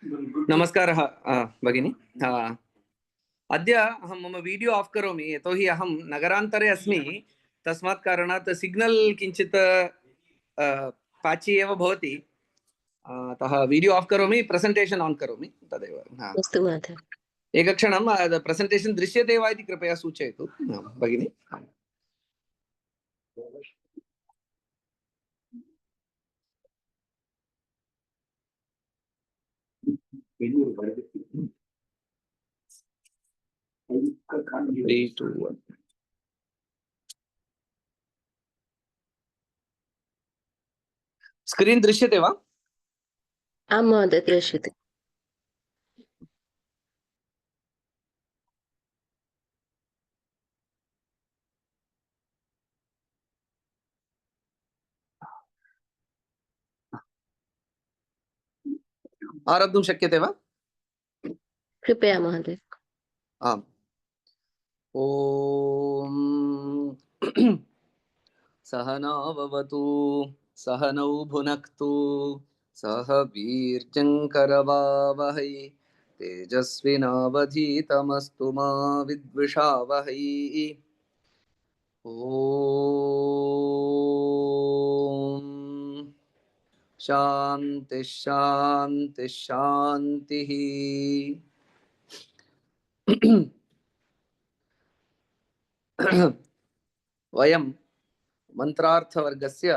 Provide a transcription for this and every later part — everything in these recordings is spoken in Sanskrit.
नमस्कारः भगिनी। अद्य अहं मम वीडियो आफ् करोमि, यतोहि अहं नगरान्तरे अस्मि। तस्मात् कारणात् सिग्नल् किञ्चित् पाचि एव भवति। अतः वीडियो आफ् करोमि, प्रेसेण्टेशन् आन् करोमि, तदेव। अस्तु महोदय। एकक्षणं प्रेसेण्टेशन् दृश्यते वा इति कृपया सूचयतु भगिनी। स्क्रीन् दृश्यते वा? आं महोदय, दृश्यते। आरब्धुं शक्यते वा? कृपया महोदय। आम्। ॐ सहना भवतु, सहनौ भुनक्तु, सह वीर्यङ्करवावहै, तेजस्विनावधीतमस्तु मा विद्विषावहै। ॐ शान्ति शान्ति शान्तिः। वयं मन्त्रार्थवर्गस्य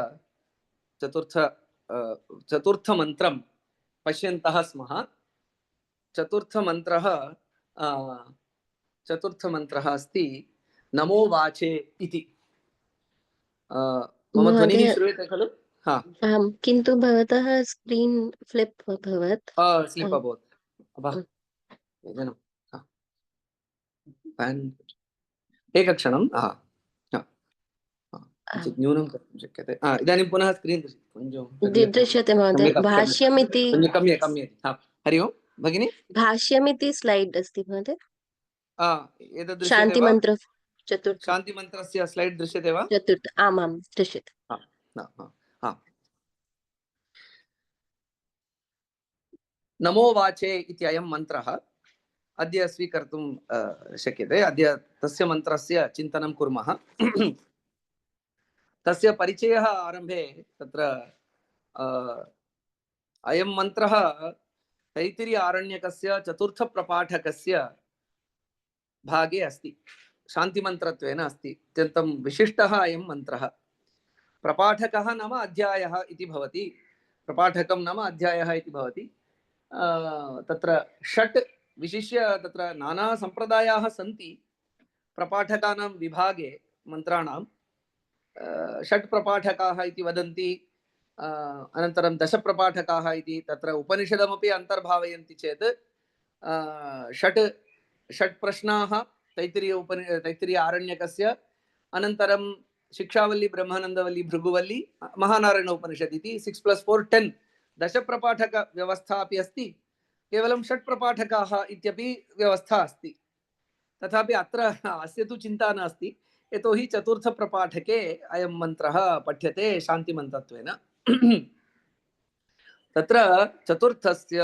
चतुर्थमन्त्रं पश्यन्तः स्मः। चतुर्थमन्त्रः अस्ति नमो वाचे इति। मम ध्वनिः श्रूयते खलु? आम्, किन्तु भवतः स्क्रीन् फ्लिप् अभवत्। स्लिप् अभवत्। एकक्षणं किञ्चित् न्यूनं कर्तुं शक्यते। इदानीं पुनः स्क्रीन् दृश्यते महोदय। भाष्यमिति हरि ओम् भगिनी। भाष्यमिति स्लैड् अस्ति महोदय। एतद् दृश्यते वा? शान्तिमन्त्र चतुर्थ। शान्तिमन्त्रस्य स्लैड् दृश्यते वा? चतुर्थ, आम् आम् दृश्यते। नमो वाचे इति अयं मन्त्रः अद्य स्वीकर्तुं शक्यते। अद्य तस्य मन्त्रस्य चिन्तनं कुर्मः। तस्य परिचयः आरम्भे तत्र अयं मन्त्रः तैत्तिरीय आरण्यकस्य चतुर्थप्रपाठकस्य भागे अस्ति। शान्तिमन्त्रत्वेन अस्ति। अत्यन्तं विशिष्टः अयं मन्त्रः। प्रपाठकः नाम अध्यायः इति भवति। प्रपाठकं नाम अध्यायः इति भवति। तत्र षट् विशिष्य तत्र नाना सम्प्रदायाः सन्ति प्रपाठकानां विभागे मन्त्राणां। षट् प्रपाठकाः इति वदन्ति। अनन्तरं दशप्रपाठकाः इति तत्र उपनिषदमपि अन्तर्भावयन्ति चेत् षट् प्रश्नाः तैत्तिरीय आरण्यकस्य, अनन्तरं शिक्षावल्ली, ब्रह्मानन्दवल्ली, भृगुवल्ली, महानारायण उपनिषत् इति 6+4 10 दशप्रपाठकव्यवस्था अपि अस्ति। केवलं षट् प्रपाठकाः इत्यपि व्यवस्था अस्ति। तथापि अत्र अस्य तु चिन्ता नास्ति, यतोहि चतुर्थप्रपाठके अयं मन्त्रः पठ्यते शान्तिमन्त्रत्वेन। तत्र चतुर्थस्य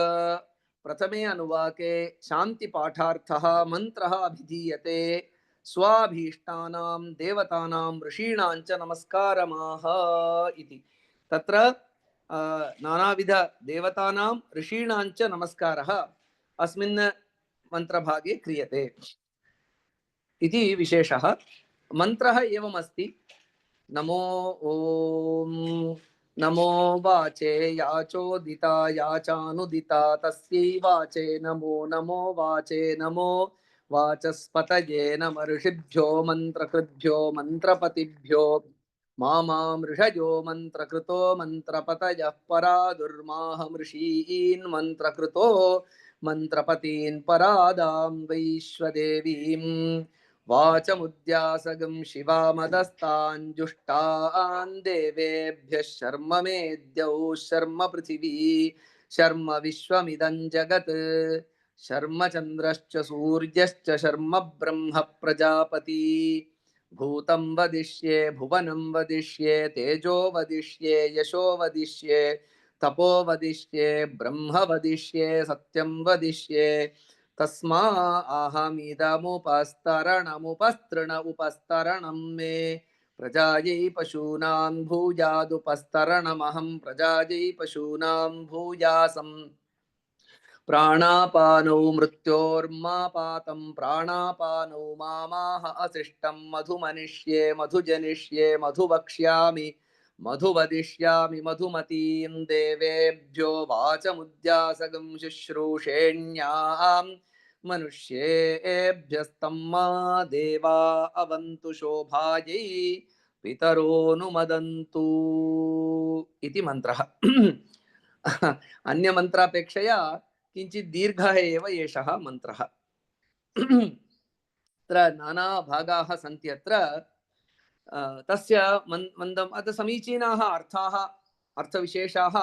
प्रथमे अनुवाके शान्तिपाठार्थः मन्त्रः अभिधीयते। स्वाभीष्टानां देवतानां ऋषीणां च नमस्कारमाह इति। तत्र नानाविध देवतानां ऋषीणां च नमस्कारः अस्मिन् मन्त्रभागे क्रियते इति विशेषः। मन्त्रः एवमस्ति। नमो ॐ नमो वाचे याचोदिता याचानुदिता तस्यै वाचे नमो नमो वाचे नमो वाचस्पतये नमर्षिभ्यो मन्त्रकृद्भ्यो मन्त्रपतिभ्यो मामामृषयो मन्त्रकृतो मन्त्रपतयः परा दुर्माहमृषीन् मन्त्रकृतो मन्त्रपतीन् परादां वैश्वदेवीम् वाचमुद्यासगं शिवामदस्ताञ्जुष्टान् देवेभ्यः शर्म मेद्यौ शर्म पृथिवी शर्म विश्वमिदं जगत् शर्म चन्द्रश्च सूर्यश्च शर्म ब्रह्म प्रजापति भूतं वदिष्ये भुवनं वदिष्ये तेजो वदिष्ये यशो वदिष्ये तपो वदिष्ये ब्रह्म वदिष्ये सत्यं वदिष्ये तस्मा अहमिदमुपस्तरणमुपस्तृण उपस्तरणं मे प्रजायै पशूनां भूयादुपस्तरणमहं प्रजायै पशूनां भूयासम् प्राणापानौ मृत्योर्मापातं प्राणापानौ मामाह अशिष्टं मधुमनिष्ये मधुजनिष्ये मधुवक्ष्यामि मधुवदिष्यामि मधुमतीं देवेभ्यो वाचमुद्यासगं शुश्रूषेण्यां मनुष्येभ्यस्तं मा देवा अवन्तु शोभायै पितरोऽनुमदन्तु इति मन्त्रः। अन्यमन्त्रापेक्षया किञ्चित् दीर्घः एव एषः मन्त्रः। अत्र नाना भागाः सन्ति। अत्र तस्य मन्दम् अत्र समीचीनाः अर्थाः अर्थविशेषाः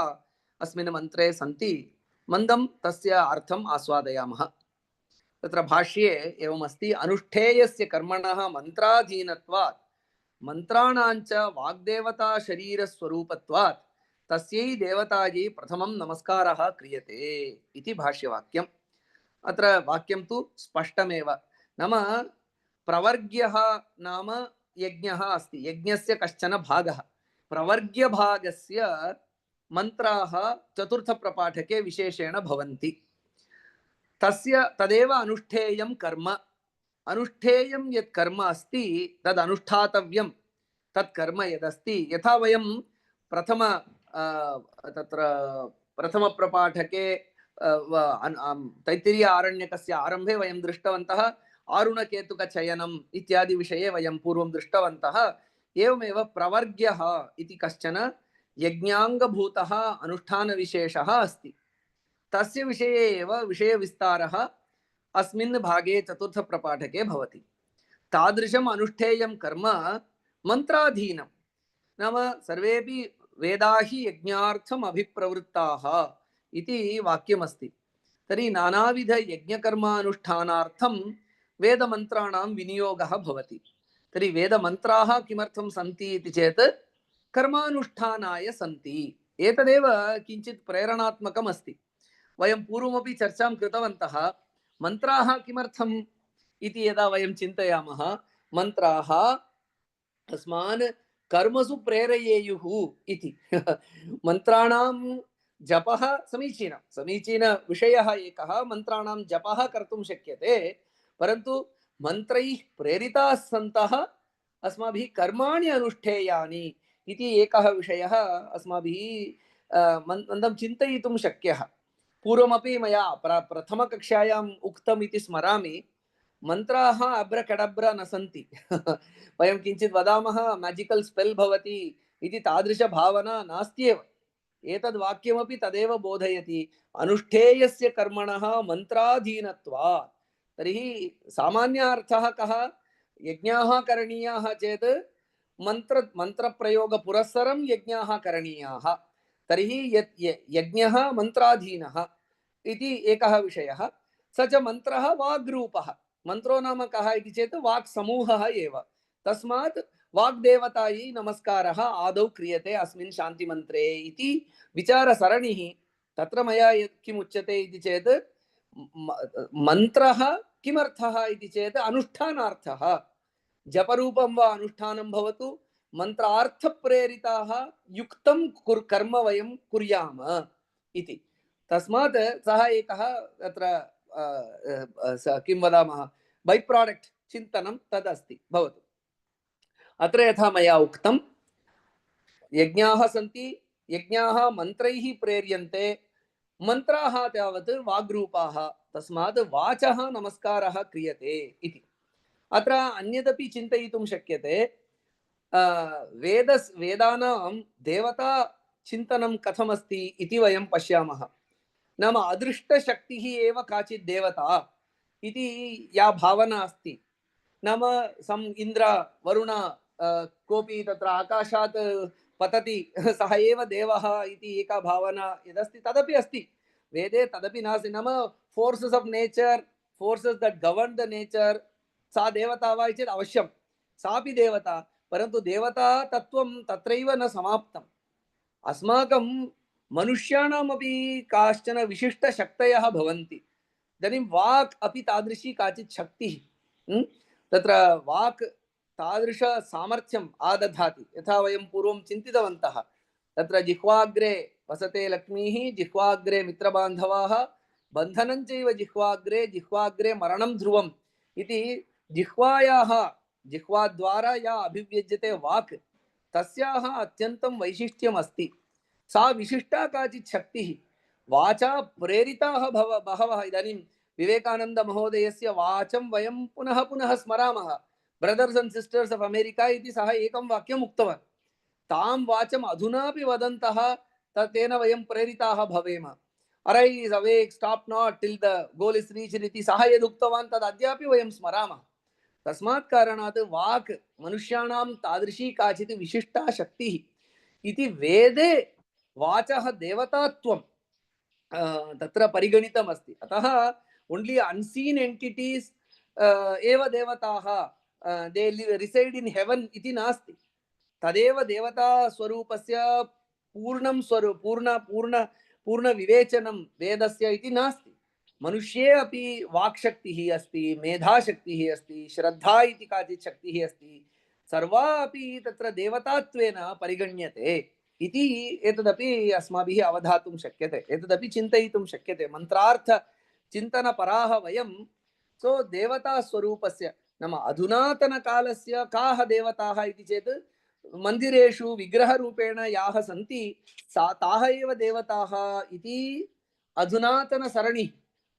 अस्मिन् मन्त्रे सन्ति। मन्दं तस्य अर्थम् आस्वादयामः। तत्र भाष्ये एवमस्ति, अनुष्ठेयस्य कर्मणः मन्त्राधीनत्वात् मन्त्राणाञ्च वाग्देवता शरीरस्वरूपत्वात् तस्यै देवतायै प्रथमं नमस्कारः क्रियते इति भाष्यवाक्यम्। अत्र वाक्यं तु स्पष्टमेव। नाम प्रवर्ग्यः नाम यज्ञः अस्ति, यज्ञस्य कश्चन भागः। प्रवर्ग्यभागस्य मन्त्राः चतुर्थप्रपाठके विशेषेण भवन्ति। तस्य तदेव अनुष्ठेयं कर्म। अनुष्ठेयं यत् कर्म अस्ति तद् अनुष्ठातव्यं। तत् कर्म यदस्ति, यथा वयं तत्र प्रथमप्रपाठके तैत्तिरीय आरण्यकस्य आरम्भे वयं दृष्टवन्तः। आरुणकेतुकचयनम् इत्यादि विषये वयं पूर्वं दृष्टवन्तः। एवमेव प्रवर्ग्यः इति कश्चन यज्ञाङ्गभूतः अनुष्ठानविशेषः अस्ति। तस्य विषये एव विषयविस्तारः अस्मिन् भागे चतुर्थप्रपाठके भवति। तादृशम् अनुष्ठेयं कर्म मन्त्राधीनं। नाम सर्वेपि वेदा हि यज्ञार्थम् अभिप्रवृत्ताः इति वाक्यमस्ति। तर्हि नानाविध यज्ञकर्मानुष्ठानार्थं वेदमन्त्राणां विनियोगः भवति। तर्हि वेदमन्त्राः किमर्थं सन्ति इति चेत् कर्मानुष्ठानाय सन्ति। एतदेव किञ्चित् प्रेरणात्मकम् अस्ति। वयं पूर्वमपि चर्चां कृतवन्तः। मन्त्राः किमर्थम् इति यदा वयं चिन्तयामः, मन्त्राः अस्मान् कर्मसु प्रेरयेयुः इति। मन्त्राणां जपः समीचीनविषयः एकः। मन्त्राणां जपः कर्तुं शक्यते, परन्तु मन्त्रैः प्रेरिताः सन्तः अस्माभिः कर्माणि अनुष्ठेयानि इति एकः विषयः अस्माभिः मन्दं चिन्तयितुं शक्यः। पूर्वमपि मया प्रथमकक्षायाम् उक्तम् इति स्मरामि। मन्त्राः अब्रकडब्र न सन्ति। वयं किञ्चित् वदामः मैजिकल स्पेल् भवति इति, तादृशभावना नास्त्येव। एतद् वाक्यमपि तदेव बोधयति, अनुष्ठेयस्य कर्मणः मन्त्राधीनत्वात्। तर्हि सामान्यार्थः कः? यज्ञाः करणीयाः चेत् मन्त्रप्रयोगपुरस्सरं यज्ञाः करणीयाः। तर्हि यज्ञः मन्त्राधीनः इति एकः विषयः। स च मन्त्रः वाग्रूपः। मन्त्रो नाम कः इति चेत् वाक् समूहः एव। तस्मात् वाग्देवतायै नमस्कारः आदौ क्रियते अस्मिन् शान्तिमन्त्रे इति विचारसरणिः। तत्र मया किम् उच्यते इति चेत् मन्त्रः किमर्थः इति चेत् अनुष्ठानार्थः। जपरूपं वा अनुष्ठानं भवतु, मन्त्रार्थप्रेरिताः युक्तं कर्म वयं कुर्याम इति। तस्मात् सः एकः तत्र किं वदामः बै प्रोडक्ट् चिन्तनं तदस्ति भवतु। अत्र यथा मया उक्तं, यज्ञाः सन्ति, यज्ञाः मन्त्रैः प्रेर्यन्ते, मन्त्राः तावत् वाग्रूपाः। तस्मात् वाचः नमस्कारः क्रियते इति। अत्र अन्यदपि चिन्तयितुं शक्यते। वेदानां देवता चिन्तनं कथमस्ति इति वयं पश्यामः। नाम अदृष्टशक्तिः एव काचित् देवता इति या भावना अस्ति। नाम इन्द्र वरुण कोऽपि तत्र आकाशात् पतति सः एव देवः इति एका भावना यदस्ति तदपि अस्ति वेदे, तदपि नास्ति। नाम forces of nature, forces that govern the nature, सा देवता वा चेत् अवश्यं सापि देवता। परन्तु देवता तत्त्वं तत्रैव न समाप्तम्। अस्माकं मनुष्याणामपि काश्चन विशिष्टशक्तयः भवन्ति। इदानीं वाक् अपि तादृशी काचित् शक्तिः। तत्र वाक् तादृशसामर्थ्यम् आदधाति, यथा वयं पूर्वं चिन्तितवन्तः। तत्र जिह्वाग्रे वसते लक्ष्मीः, जिह्वाग्रे मित्रबान्धवाः, बन्धनं चैव जिह्वाग्रे, जिह्वाग्रे मरणं ध्रुवम् इति जिह्वायाः, जिह्वाद्वारा या अभिव्यज्यते वाक्, तस्याः अत्यन्तं वैशिष्ट्यम् अस्ति। सा विशिष्टा काचित् शक्तिः। वाचा प्रेरिताः बहवः। इदानीं विवेकानन्दमहोदयस्य वाचं वयं पुनः पुनः स्मरामः। Brothers and sisters of America इति सः एकं वाक्यम् उक्तवान्। तां वाचम् अधुनापि वदन्तः, तेन वयं प्रेरिताः भवेम। Arise awake, stop not till the goal is reached इति सः यद् उक्तवान् तद् अद्यापि वयं स्मरामः। तस्मात् कारणात् वाक् मनुष्याणां तादृशी काचित् विशिष्टा शक्तिः इति वेदे वाचः देवतात्वं तत्र परिगणितमस्ति। अतः ओन्ली अनसीन एंटिटीज एव देवताः, दे रिसैड इन हेवन इति नास्ति। तदेव देवता स्वरूपस्य पूर्णं स्वरूप पूर्ण पूर्ण पूर्ण विवेचनं वेदस्य इति नास्ति। मनुष्ये अपि वाक्शक्तिः अस्ति, मेधाशक्तिः अस्ति, श्रद्धा इति काचित् शक्तिः अस्ति। सर्वा अपि तत्र देवतात्वेन परिगण्यते इति एतदपि अस्माभिः अवधातुं शक्यते, एतदपि चिन्तयितुं शक्यते। मन्त्रार्थ चिन्तनपराः वयं सो देवता स्वरूपस्य नाम अधुनातनकालस्य काः देवताः इति चेत् मन्दिरेषु विग्रहरूपेण याः सन्ति ताः एव देवताः इति अधुनातनसरणिः।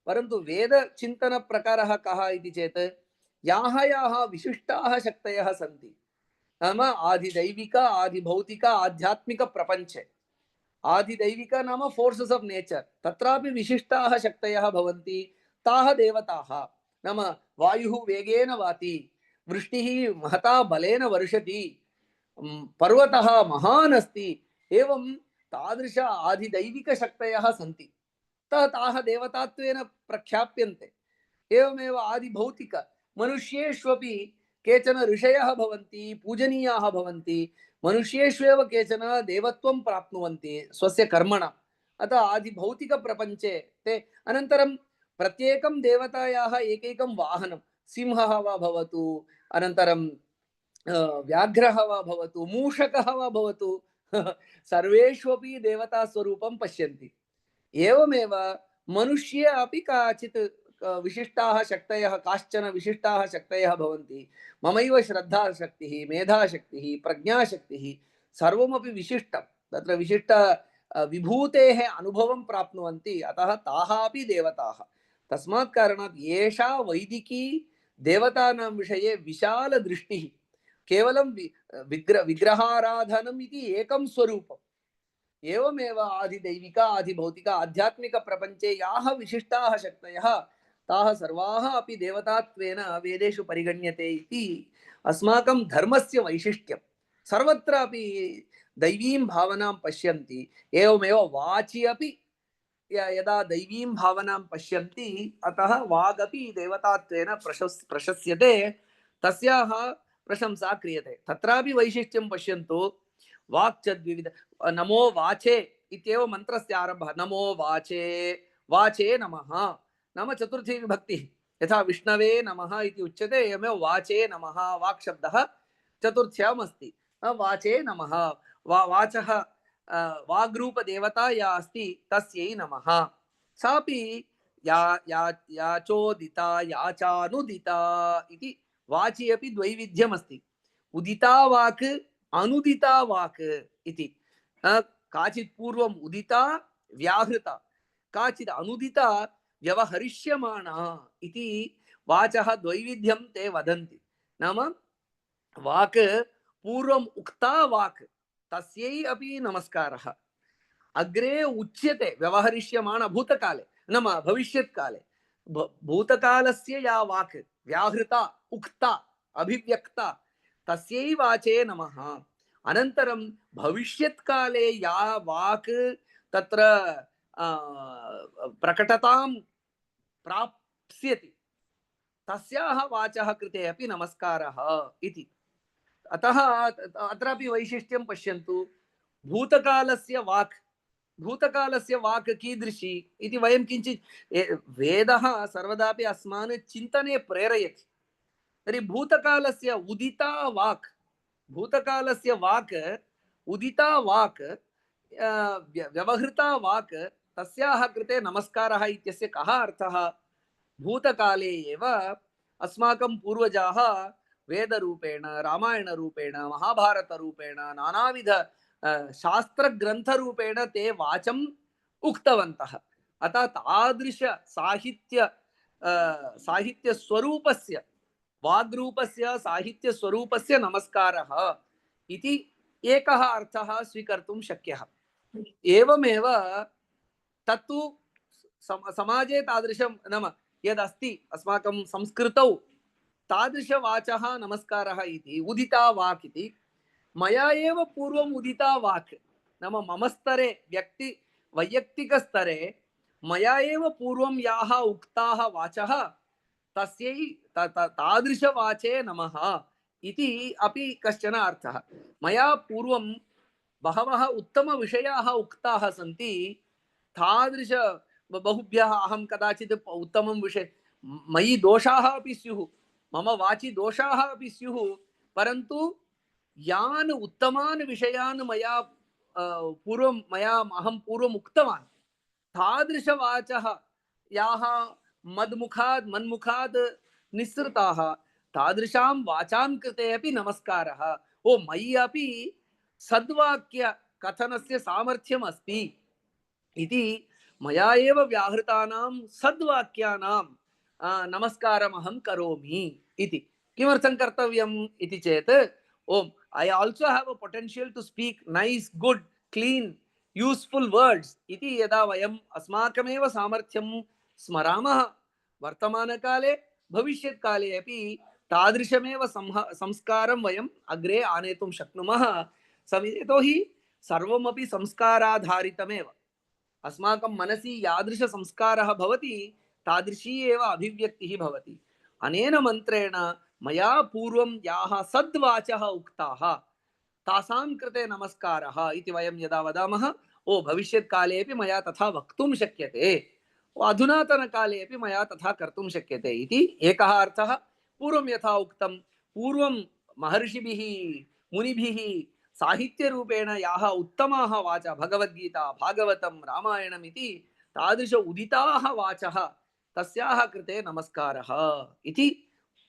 परन्तु वेदचिन्तनप्रकारः कः इति चेत् याः याः विशिष्टाः शक्तयः सन्ति, नाम आदिदैविक आदिभौतिक आध्यात्मिक प्रपंचे। आदिदैविक नाम फोर्सेस ऑफ नेचर, तत्रापि विशिष्टाः शक्तयः भवन्ति, ताः देवताः। नाम वायुः वेगेन वाति, वृष्टिः महता बलेन वर्षति, पर्वतः महान् अस्ति, एवं तादृश आदिदैविक शक्तयः सन्ति, ताः देवतात्वेन प्रख्याप्यन्ते। एवमेव आदिभौतिक मनुष्येष्वपि केचन ऋषयः भवन्ति, पूजनीयाः भवन्ति, मनुष्येष्वेव केचन देवत्वं प्राप्नुवन्ति स्वस्य कर्मणा। अतः आदिभौतिक प्रपञ्चे ते अनन्तरं प्रत्येकं देवतायाः एकैकं वाहनं, सिंहः वा भवतु, अनन्तरं व्याघ्रः वा भवतु, मूषकः वा भवतु, सर्वेष्वपि देवता स्वरूपं पश्यन्ति। एवमेव मनुष्ये अपि काचित् विशिष्टाः शक्तयः, काश्चन विशिष्टाः शक्तयः भवन्ति। ममैव श्रद्धाशक्तिः, मेधाशक्तिः, प्रज्ञाशक्तिः सर्वमपि विशिष्टं। तत्र विशिष्ट विभूतेः अनुभवं प्राप्नुवन्ति, अतः ताः अपि देवताः। तस्मात् कारणात् एषा वैदिकी देवतानां विषये विशालदृष्टिः। केवलं विग्रहाराधनम् इति एकं स्वरूपम्। एवमेव आदिदैविक आदिभौतिक आध्यात्मिक प्रपंचे याः विशिष्टाः शक्तयः ताः सर्वाः अपि देवतात्वेन वेदेषु परिगण्यते इति अस्माकं धर्मस्य वैशिष्ट्यं। सर्वत्र अपि दैवीं भावनां पश्यन्ति। एवमेव वाचि अपि यदा दैवीं भावनां पश्यन्ति, अतः वागपि देवतात्वेन प्रशस्यते, तस्याः प्रशंसा क्रियते। तत्रापि वैशिष्ट्यं पश्यन्तु। वाक्चद्विविध, नमो वाचे इत्येव मन्त्रस्य आरम्भः। नमो वाचे, वाचे नमः, नाम चतुर्थी विभक्तिः। यथा विष्णवे नमः इति उच्यते, एवमेव वाचे नमः वाक्शब्दः चतुर्थ्याम् अस्ति। वाचे नमः, वाचः वाग्रूपदेवता या अस्ति तस्यै नमः। सापि याचोदिता याचानुदिता इति वाचि अपि द्वैविध्यम् अस्ति। उदिता वाक्, अनुदिता वाक् इति। काचित् पूर्वम् उदिता व्याहृता, काचित् अनुदिता व्यवहरिष्यमाणा इति वाचः द्वैविध्यं ते वदन्ति। नाम वाक् पूर्वम् उक्ता वाक्, तस्यै अपि नमस्कारः। अग्रे उच्यते व्यवहरिष्यमाण भूतकाले, नाम भविष्यत्काले। भूतकालस्य या वाक् व्याहृता, उक्ता, अभिव्यक्ता, तस्यै वाचे नमः। अनन्तरं भविष्यत्काले या वाक् तत्र प्रकटतां प्राप्स्यति, तस्याः वाचः कृते अपि नमस्कारः इति। अतः अत्रापि वैशिष्ट्यं पश्यन्तु। भूतकालस्य वाक् भूतकालस्य वाक् कीदृशी इति वयं किञ्चित् वेदः सर्वदापि अस्मान् चिन्तने प्रेरयति। तर्हि भूतकालस्य उदिता वाक्, भूतकालस्य वाक्, उदिता वाक्, व्यवहृता वाक्, तस्याः कृते नमस्कारः इत्यस्य कः अर्थः? भूतकाले एव अस्माकं पूर्वजाः वेदरूपेण, रामायणरूपेण, महाभारतरूपेण, नानाविध शास्त्रग्रन्थरूपेण ते वाचम् उक्तवन्तः। अतः तादृश साहित्यस्वरूपस्य, वाग्रूपस्य साहित्यस्वरूपस्य नमस्कारः इति एकः अर्थः स्वीकर्तुं शक्यः। एवमेव तत्तु समाजे तादृशं नाम यदस्ति अस्माकं संस्कृतौ तादृशवाचः नमस्कारः इति उदिता वाक् इति मया एव पूर्वम् उदिता वाक् नाम मम स्तरे वैयक्तिकस्तरे मया एव पूर्वं याः उक्ताः वाचः तस्यै तादृशवाचे नमः इति अपि कश्चन अर्थः। मया पूर्वं बहवः उत्तमविषयाः उक्ताः सन्ति, तादृश बहुभ्यः अहं कदाचित् उत्तमं विषय, मयि दोषाः अपि स्युः, मम वाचि दोषाः अपि स्युः, परन्तु यान् उत्तमान् विषयान् मया अहं पूर्वम् उक्तवान्, तादृशवाचः याः मन्मुखात् निःसृताः, तादृशां वाचां कृते अपि नमस्कारः। ओ मयि अपि सद्वाक्य कथनस्य सामर्थ्यम् अस्ति इति मया एव व्याहृतानां सद्वाक्यानां नमस्कारम् अहं करोमि इति। किमर्थं कर्तव्यम् इति चेत् ओम I also have a potential to speak nice, good, clean, useful words इति यदा वयम् अस्माकमेव सामर्थ्यं स्मरामः, वर्तमानकाले भविष्यत्काले अपि तादृशमेव संस्कारं वयम् अग्रे आनेतुं शक्नुमः। यतोहि सर्वमपि संस्काराधारितमेव, अस्माकं मनसि यादृश संस्कारः भवति तादृशी एव अभिव्यक्तिः भवति। अनेन मन्त्रेण मया पूर्वं याः सद्वाचः उक्ताः तासां कृते नमस्कारः इति वयं यदा वदामः, ओ भविष्यत्काले अपि मया तथा वक्तुं शक्यते, अधुनातनकाले अपि मया तथा कर्तुं शक्यते इति एकः अर्थः। पूर्वं यथा उक्तं, पूर्वं महर्षिभिः मुनिभिः साहित्यरूपेण याः उत्तमाः वाचः, भगवद्गीता, भागवतं, रामायणम् इति तादृश उदिताः वाचः, तस्याः कृते नमस्कारः इति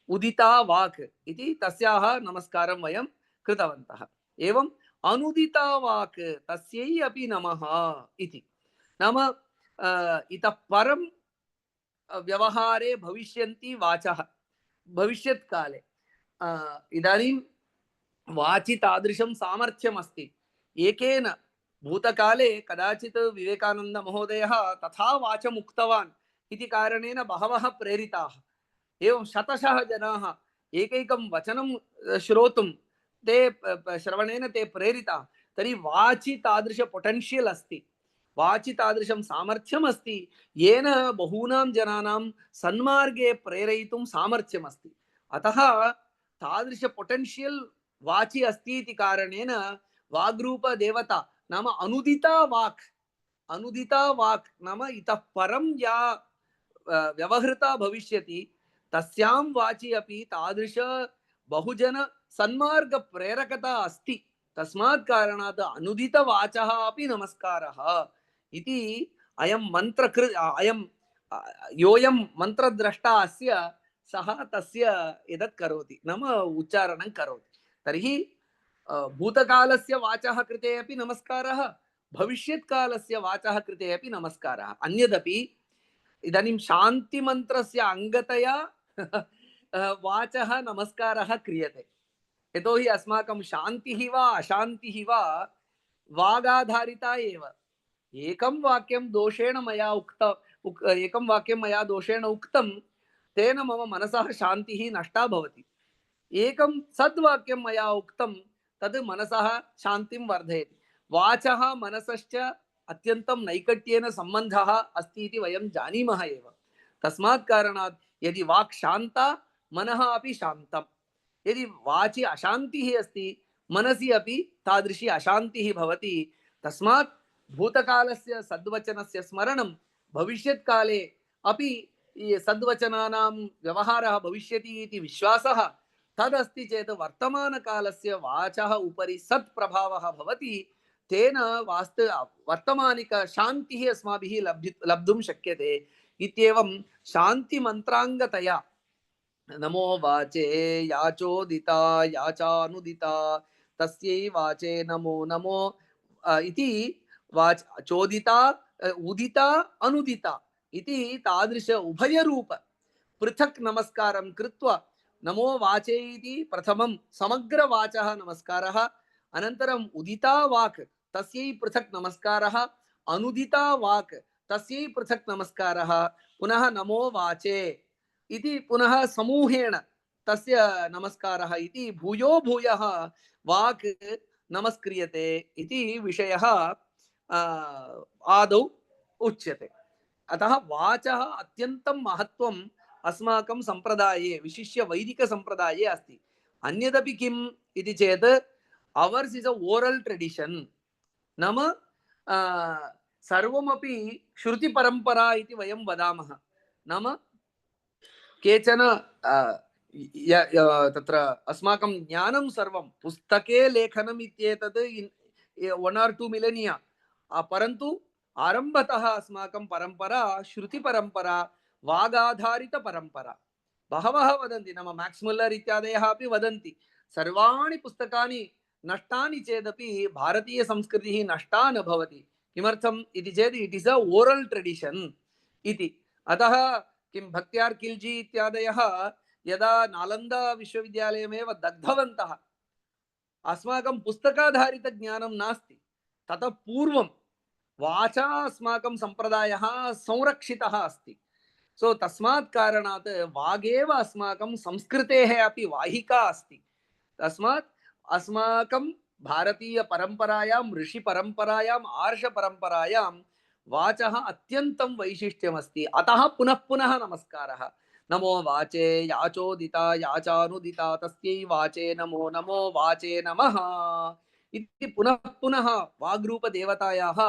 उदिता वाक् इति तस्याः नमस्कारं वयं कृतवन्तः। एवं अनुदिता वाक् तस्यै अपि नमः इति। नाम इतः परं व्यवहारे भविष्यन्ति वाचः भविष्यत्काले। इदानीं वाचि तादृशं सामर्थ्यम् अस्ति। एकेन भूतकाले कदाचित् विवेकानन्दमहोदयः तथा वाचम् उक्तवान् इति कारणेन बहवः प्रेरिताः। एवं शतशः जनाः एकैकं वचनं श्रोतुं ते श्रवणेन ते प्रेरिताः। तर्हि वाचि तादृश पोटेन्शियल् अस्ति, वाचि तादृशं सामर्थ्यम् अस्ति, येन बहूनां जनानां सन्मार्गे प्रेरयितुं सामर्थ्यम् अस्ति। अतः तादृश पोटेन्शियल् वाचि अस्ति इति कारणेन वाग्रूप देवता नाम अनुदिता वाक्, अनुदिता वाक् नाम इतः परं या व्यवहृता भविष्यति तस्यां वाचि अपि तादृश बहुजन सन्मार्ग प्रेरकता अस्ति। तस्मात् कारणात् अनुदित वाचः अपि नमस्कारः इति अयं योऽयं मन्त्रद्रष्टा अस्य सः तस्य एतत् करोति नाम उच्चारणं करोति। तर्हि भूतकालस्य वाचः कृते अपि नमस्कारः, भविष्यत्कालस्य वाचः कृते अपि नमस्कारः। अन्यदपि इदानीं शान्तिमन्त्रस्य अङ्गतया वाचः नमस्कारः क्रियते। यतोहि अस्माकं शान्तिः वा अशान्तिः वा वागाधारिता एव। एकं वाक्यं दोषेण मया एकं वाक्यं मया दोषेण उक्तं, तेन मम मनसः शान्तिः नष्टा भवति। एकं सद्वाक्यं मया उक्तं तद् मनसः शान्तिं वर्धयति। वाचः मनसश्च अत्यन्तं नैकट्येन सम्बन्धः अस्ति इति वयं जानीमः एव। तस्मात् कारणात् यदि वाक् शान्ता मनः अपि शान्तम्, यदि वाचि अशान्तिः अस्ति मनसि अपि तादृशी अशान्तिः भवति। तस्मात् भूतकालस्य सद्वचनस्य स्मरणं भविष्यत्काले अपि सद्वचनानां व्यवहारः भविष्यति इति विश्वासः तदस्ति चेत् वर्तमानकालस्य वाचः उपरि सत्प्रभावः भवति। तेन वर्तमानिकशान्तिः अस्माभिः लब्धुं शक्यते इत्येवं शान्तिमन्त्राङ्गतया नमो वाचे याचोदिता याचानुदिता तस्यै वाचे नमो नमो इति वाच चोदिता उदिता अनुदिता इति तादृश उभयरूप पृथक् नमस्कारं कृत्वा नमो वाचे इति प्रथमं समग्रवाचः नमस्कारः, अनन्तरम् उदिता वाक् तस्यै पृथक् नमस्कारः, अनुदिता वाक् तस्यै पृथक् नमस्कारः, पुनः नमो वाचे इति पुनः समूहेन तस्य नमस्कारः इति भूयो भूयः वाक् नमस्क्रियते इति विषयः आदौ उच्यते। अतः वाचः अत्यन्तं महत्त्वम् अस्माकं सम्प्रदाये विशिष्य वैदिकसम्प्रदाये अस्ति। अन्यदपि किम् इति चेत् hours is a oral tradition, नाम सर्वमपि श्रुतिपरम्परा इति वयं वदामः। नाम केचन तत्र अस्माकं ज्ञानं सर्वं पुस्तके लेखनम् इत्येतद् 1 or 2 मिलेनिया, परन्तु आरम्भतः अस्माकं परम्परा श्रुतिपरम्परा, वागाधारितपरम्परा। बहवः वदन्ति, नाम मैक्स् मुल्लर् इत्यादयः अपि वदन्ति सर्वाणि पुस्तकानि नष्टानि चेदपि भारतीयसंस्कृतिः नष्टा न भवति। किमर्थम् इति चेत् इट् इस् अ ओरल् ट्रेडिशन् इति। अतः किं भक्त्यार् खिल्जी इत्यादयः यदा नालन्दा विश्वविद्यालयमेव दग्धवन्तः, अस्माकं पुस्तकाधारितज्ञानं नास्ति। ततः पूर्वं वाचा अस्माकं सम्प्रदायः संरक्षितः अस्ति। सो तस्मात् कारणात् वागेव अस्माकं संस्कृतेः अपि वाहिका अस्ति। तस्मात् अस्माकं भारतीयपरम्परायां, ऋषिपरम्परायाम्, आर्षपरम्परायां वाचः अत्यन्तं वैशिष्ट्यमस्ति। अतः पुनः पुनः नमस्कारः। नमो वाचे याचोदिता याचानुदिता तस्यै वाचे नमो नमो वाचे नमः इति पुनः पुनः वाग्रूपदेवतायाः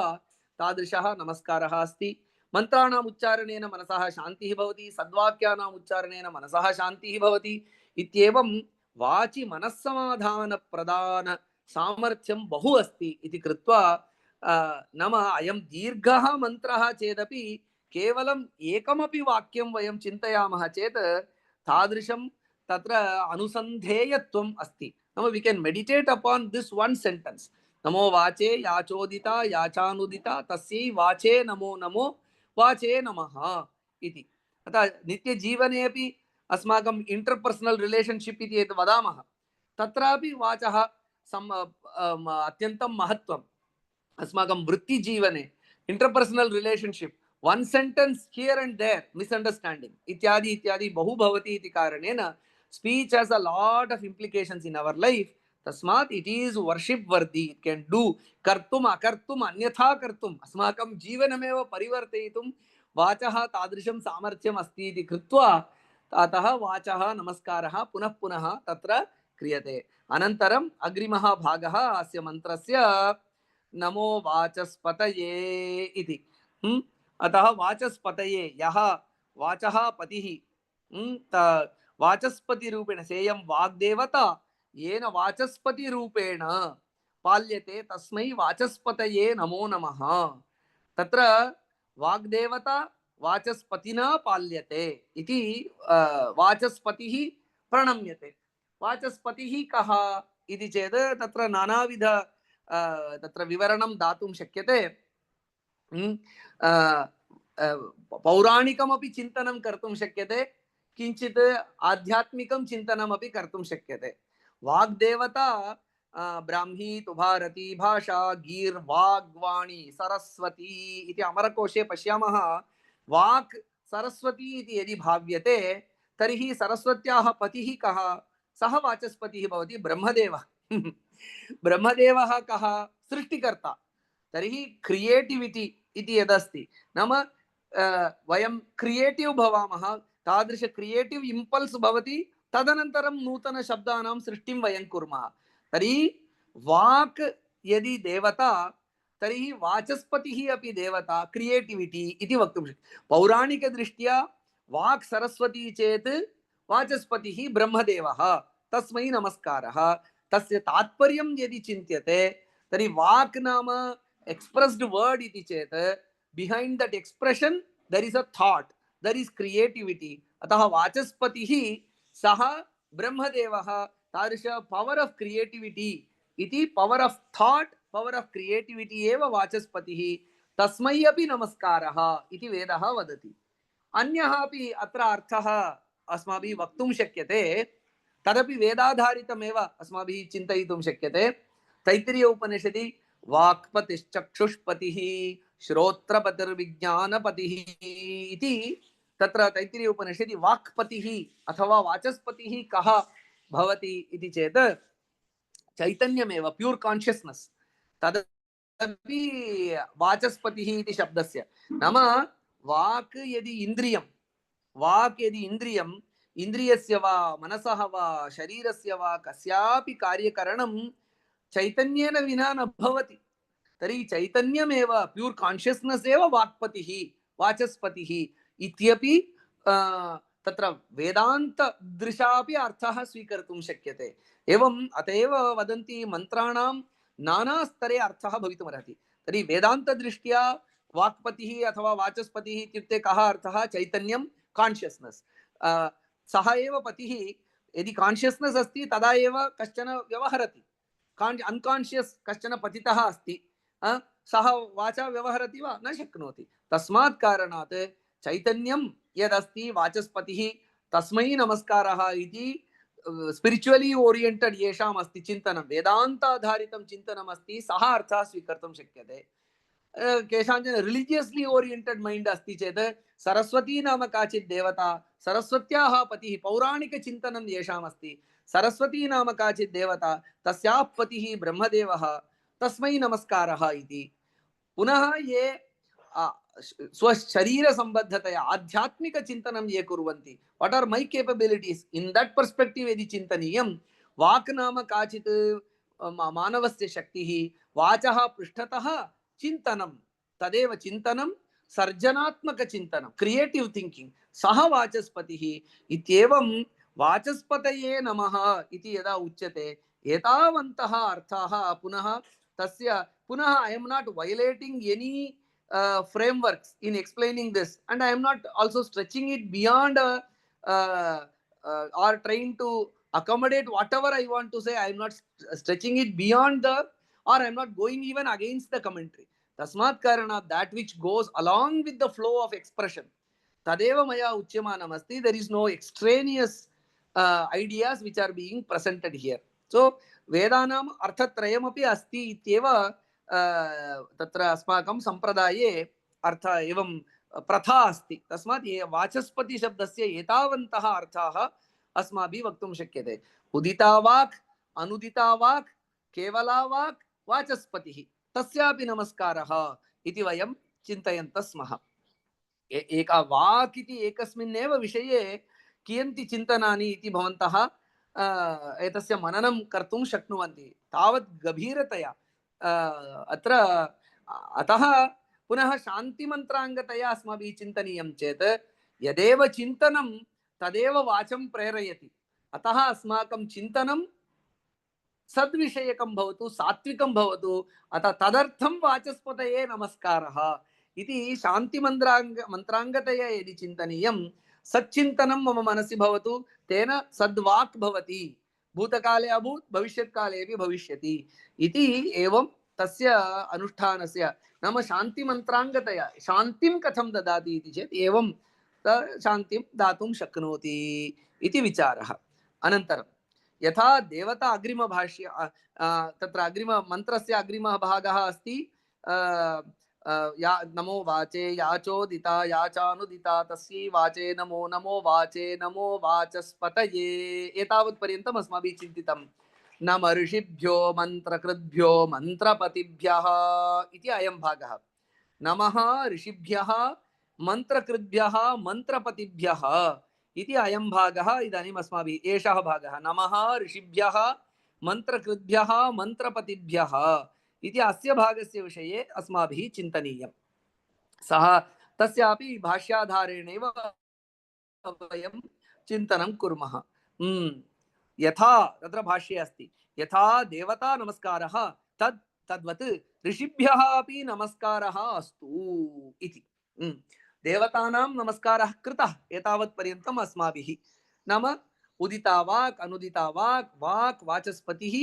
तादृशः नमस्कारः अस्ति। मन्त्राणाम् उच्चारणेन मनसः शान्तिः भवति, सद्वाक्यानाम् उच्चारणेन मनसः शान्तिः भवति इत्येवं वाचि मनस्समाधानप्रदान सामर्थ्यं बहु अस्ति इति कृत्वा नाम अयं दीर्घः मन्त्रः चेदपि केवलम् एकमपि वाक्यं वयं चिन्तयामः चेत् तादृशं तत्र अनुसन्धेयत्वम् अस्ति। नाम we can meditate upon this one sentence, नमो वाचे याचोदिता याचानुदिता तस्यै वाचे नमो नमो वाचे नमः इति। अतः नित्यजीवने अपि अस्माकं इंटरपर्सनल रिलेशनशिप इति यत् वदामः तत्रापि वाचः अत्यन्तं महत्त्वम्। अस्माकं वृत्तिजीवने interpersonal relationship one sentence here and there misunderstanding इत्यादि इत्यादि बहु भवति इति कारणेन speech has a lot of implications in our life। तस्मात् it is worship worthy, it can do कर्तुम् अकर्तुम् अन्यथा कर्तुम् अस्माकं जीवनमेव परिवर्तयितुं वाचः तादृशं सामर्थ्यम् अस्ति इति कृत्वा अतः वाचः नमस्कारः पुनः पुनः तत्र क्रियते। अनन्तरम् अग्रिमः भागः अस्य मन्त्रस्य नमो वाचस्पतये इति। अतः वाचस्पतये यः वाचः पतिः वाचस्पतिरूपेण सेयं वाग्देवता येन वाचस्पतिरूपेण पाल्यते तस्मै वाचस्पतये नमो नमः। तत्र वाग्देवता वाचस्पतिना पाल्यते इति वाचस्पतिः प्रणम्यते। वाचस्पतिः कः इति चेत् तत्र नानाविध तत्र विवरणं दातुं शक्यते। पौराणिकमपि चिन्तनं कर्तुं शक्यते, किञ्चित् आध्यात्मिकं चिन्तनमपि कर्तुं शक्यते। वाग्देवता ब्राह्मी तुभारती भाषा गीर्वाग्वाणी सरस्वती इति अमरकोशे पश्यामः। वाक् सरस्वती इति यदि भाव्यते तर्हि सरस्वत्याः पतिः कः? सः वाचस्पतिः भवति ब्रह्मदेवः। ब्रह्मदेवः कः? सृष्टिकर्ता। तर्हि क्रिएटिविटी इति यदस्ति, नाम वयं क्रिएटिव भवामः, तादृश क्रिएटिव इम्पल्स् भवति, तदनन्तरं नूतन शब्दानां सृष्टिं वयं कुर्मः। तर्हि वाक् यदि देवता तर्हि वाचस्पतिः अपि देवता क्रिएटिविटी इति वक्तुं शक्यते। पौराणिकदृष्ट्या वाक् सरस्वती चेत् वाचस्पतिः ब्रह्मदेवः, तस्मै नमस्कारः। तस्य तात्पर्यं यदि चिन्त्यते तर्हि वाक् नाम एक्स्प्रेस्ड् वर्ड इति चेत् behind that expression there is a thought, there is creativity. अतः वाचस्पतिः सः ब्रह्मदेवः, तादृश पवर ऑफ क्रिएटिविटी इति, power of thought, power of creativity एव वाचस्पतिः, तस्मै अपि नमस्कारः इति वेदः वदति। अन्यः अपि अत्र अर्थः अस्माभिः वक्तुं शक्यते, तदपि वेदाधारितमेव अस्माभिः चिन्तयितुं शक्यते। तैत्तिरीय उपनिषदि वाक्पतिश्चक्षुष्पतिः श्रोत्रपतिर्विज्ञानपतिः इति तत्र तैत्तिरीय उपनिषदि वाक्पतिः अथवा वाचस्पतिः कः भवति इति चेत् चैतन्यमेव, प्यूर् कान्शियस्नेस्, तदपि वाचस्पतिः इति शब्दस्य नाम वाक् यदि इन्द्रियं, वाक् यदि इन्द्रियं, इन्द्रियस्य वा मनसः वा शरीरस्य वा कस्यापि कार्यकरणं चैतन्येन विना न भवति। तर्हि चैतन्यमेव, प्यूर् कान्शियस्नेस् एव वाक्पतिः वाचस्पतिः इत्यपि तत्र वेदान्तदृशापि अर्थः स्वीकर्तुं शक्यते। एवम् अतएव वदन्ति मन्त्राणां नानास्तरे अर्थः भवितुमर्हति। तर्हि वेदान्तदृष्ट्या वाक्पतिः अथवा वाचस्पतिः इत्युक्ते कः अर्थः? चैतन्यं, कान्शियस्नेस्। सः एव पतिः। यदि कान्शियस्नेस् अस्ति तदा एव कश्चन व्यवहरति। अनकॉन्शियस कश्चन पतितः अस्ति, सः वाचा व्यवहरति वा? न शक्नोति। तस्मात् कारणात् चैतन्यं यदस्ति वाचस्पतिः, तस्मै नमस्कारः इति स्पिरिचुअली ओरिएंटेड येषाम् अस्ति चिन्तनं, वेदान्ताधारितं चिन्तनम् अस्ति, सः अर्थः स्वीकर्तुं शक्यते। केषाञ्चन रिलीजियस्ली ओरिएंटेड माइंड अस्ति चेत् सरस्वती नाम काचित् देवता, सरस्वत्याः पतिः, पौराणिकचिन्तनं येषाम् अस्ति, सरस्वती नाम काचित् देवता, तस्याः पतिः ब्रह्मदेवः, तस्मै नमस्कारः इति। पुनः ये स्वशरीर संबद्धतया आध्यात्मिक चिन्तनं ये कुर्वन्ति, what are my capabilities, in that perspective यदि चिन्तनीयं, वाक् नाम काचित् मानवस्य शक्तिः, वाचः पृष्ठतः चिन्तनं, तदेव चिन्तनं, सर्जनात्मक चिन्तनं, क्रिएटिव थिंकिंग, सः वाचस्पतिः इत्येवं वाचस्पतये नमः इति यदा उच्यते, एतावन्तः अर्थाः पुनः तस्य पुनः I am not violating any frameworks in explaining this, and I am not also stretching it beyond or trying to accommodate whatever I want to say. I am not stretching it beyond the, or I am not going even against the commentary. Tasmat karana, that which goes along with the flow of expression, tadeva maya uchyamanam asti. There is no extraneous ideas which are being presented here. So वेदानाम् अर्थत्रयमपि अस्ति इत्येव तत्र अस्माकं संप्रदाये अर्थ एवं प्रथा अस्ति। तस्मात् वाचस्पति शब्दस्य एतावन्तः अर्थाः अस्माभिः वक्तुं शक्यते। उदिता वाक्, अनुदिता वाक्, केवला वाक्, वाचस्पतिः, तस्यापि नमस्कारः इति वयं चिन्तयन्तः स्मः। एका वाक् इति एकस्मिन्नेव विषये कियन्ति चिन्तनानि इति भवन्तः एतस्य मननं कर्तुं शक्नुवन्ति, तावत् गभीरतया अत्र। अतः पुनः शान्तिमन्त्राङ्गतया अस्माभिः चिन्तनीयं चेत् यदेव चिन्तनं तदेव वाचं प्रेरयति। अतः अस्माकं चिन्तनं सद्विषयकं भवतु, सात्विकं भवतु। अतः तदर्थं वाचस्पतये नमस्कारः इति शान्तिमन्त्राङ्गतया यदि चिन्तनीयं, सच्चिन्तनं मम मनसि भवतु, तेन सद्वाक् भवति, भूतकाले अभूत् भविष्यत्काले अपि भविष्यति इति। एवं तस्य अनुष्ठानस्य नाम शान्तिमन्त्राङ्गतया शान्तिं कथं ददाति इति चेत् एवं शान्तिं दातुं शक्नोति इति विचारः। अनन्तरं यथा देवता अग्रिमभाष्य तत्र अग्रिममन्त्रस्य अग्रिमः भागः अस्ति, या नमो वाचे याचोदिता याचानुदिता तस्यै वाचे नमो, नमो वाचे नमो वाचस्पतये। एतावत् पर्यन्तम् अस्माभिः चिन्तितं। नमः ऋषिभ्यो मन्त्रकृद्भ्यो मन्त्रपतिभ्यः इति अयं भागः। नमः ऋषिभ्यः मन्त्रकृद्भ्यः मन्त्रपतिभ्यः इति अयं भागः। इदानीम् अस्माभिः एषः भागः, नमः ऋषिभ्यः मन्त्रकृद्भ्यः मन्त्रपतिभ्यः इति अस्य भागस्य विषये अस्माभिः चिन्तनीयम्। सः तस्यापि भाष्याधारेणैव वयं चिन्तनं कुर्मः। यथा तत्र भाष्ये अस्ति, यथा देवता नमस्कारः तद्वत् ऋषिभ्यः अपि नमस्कारः अस्तु इति। देवतानां नमस्कारः कृतः एतावत् पर्यन्तम् अस्माभिः। नाम उदिता वाक्, अनुदिता वाक्, वाक्, वाचस्पतिः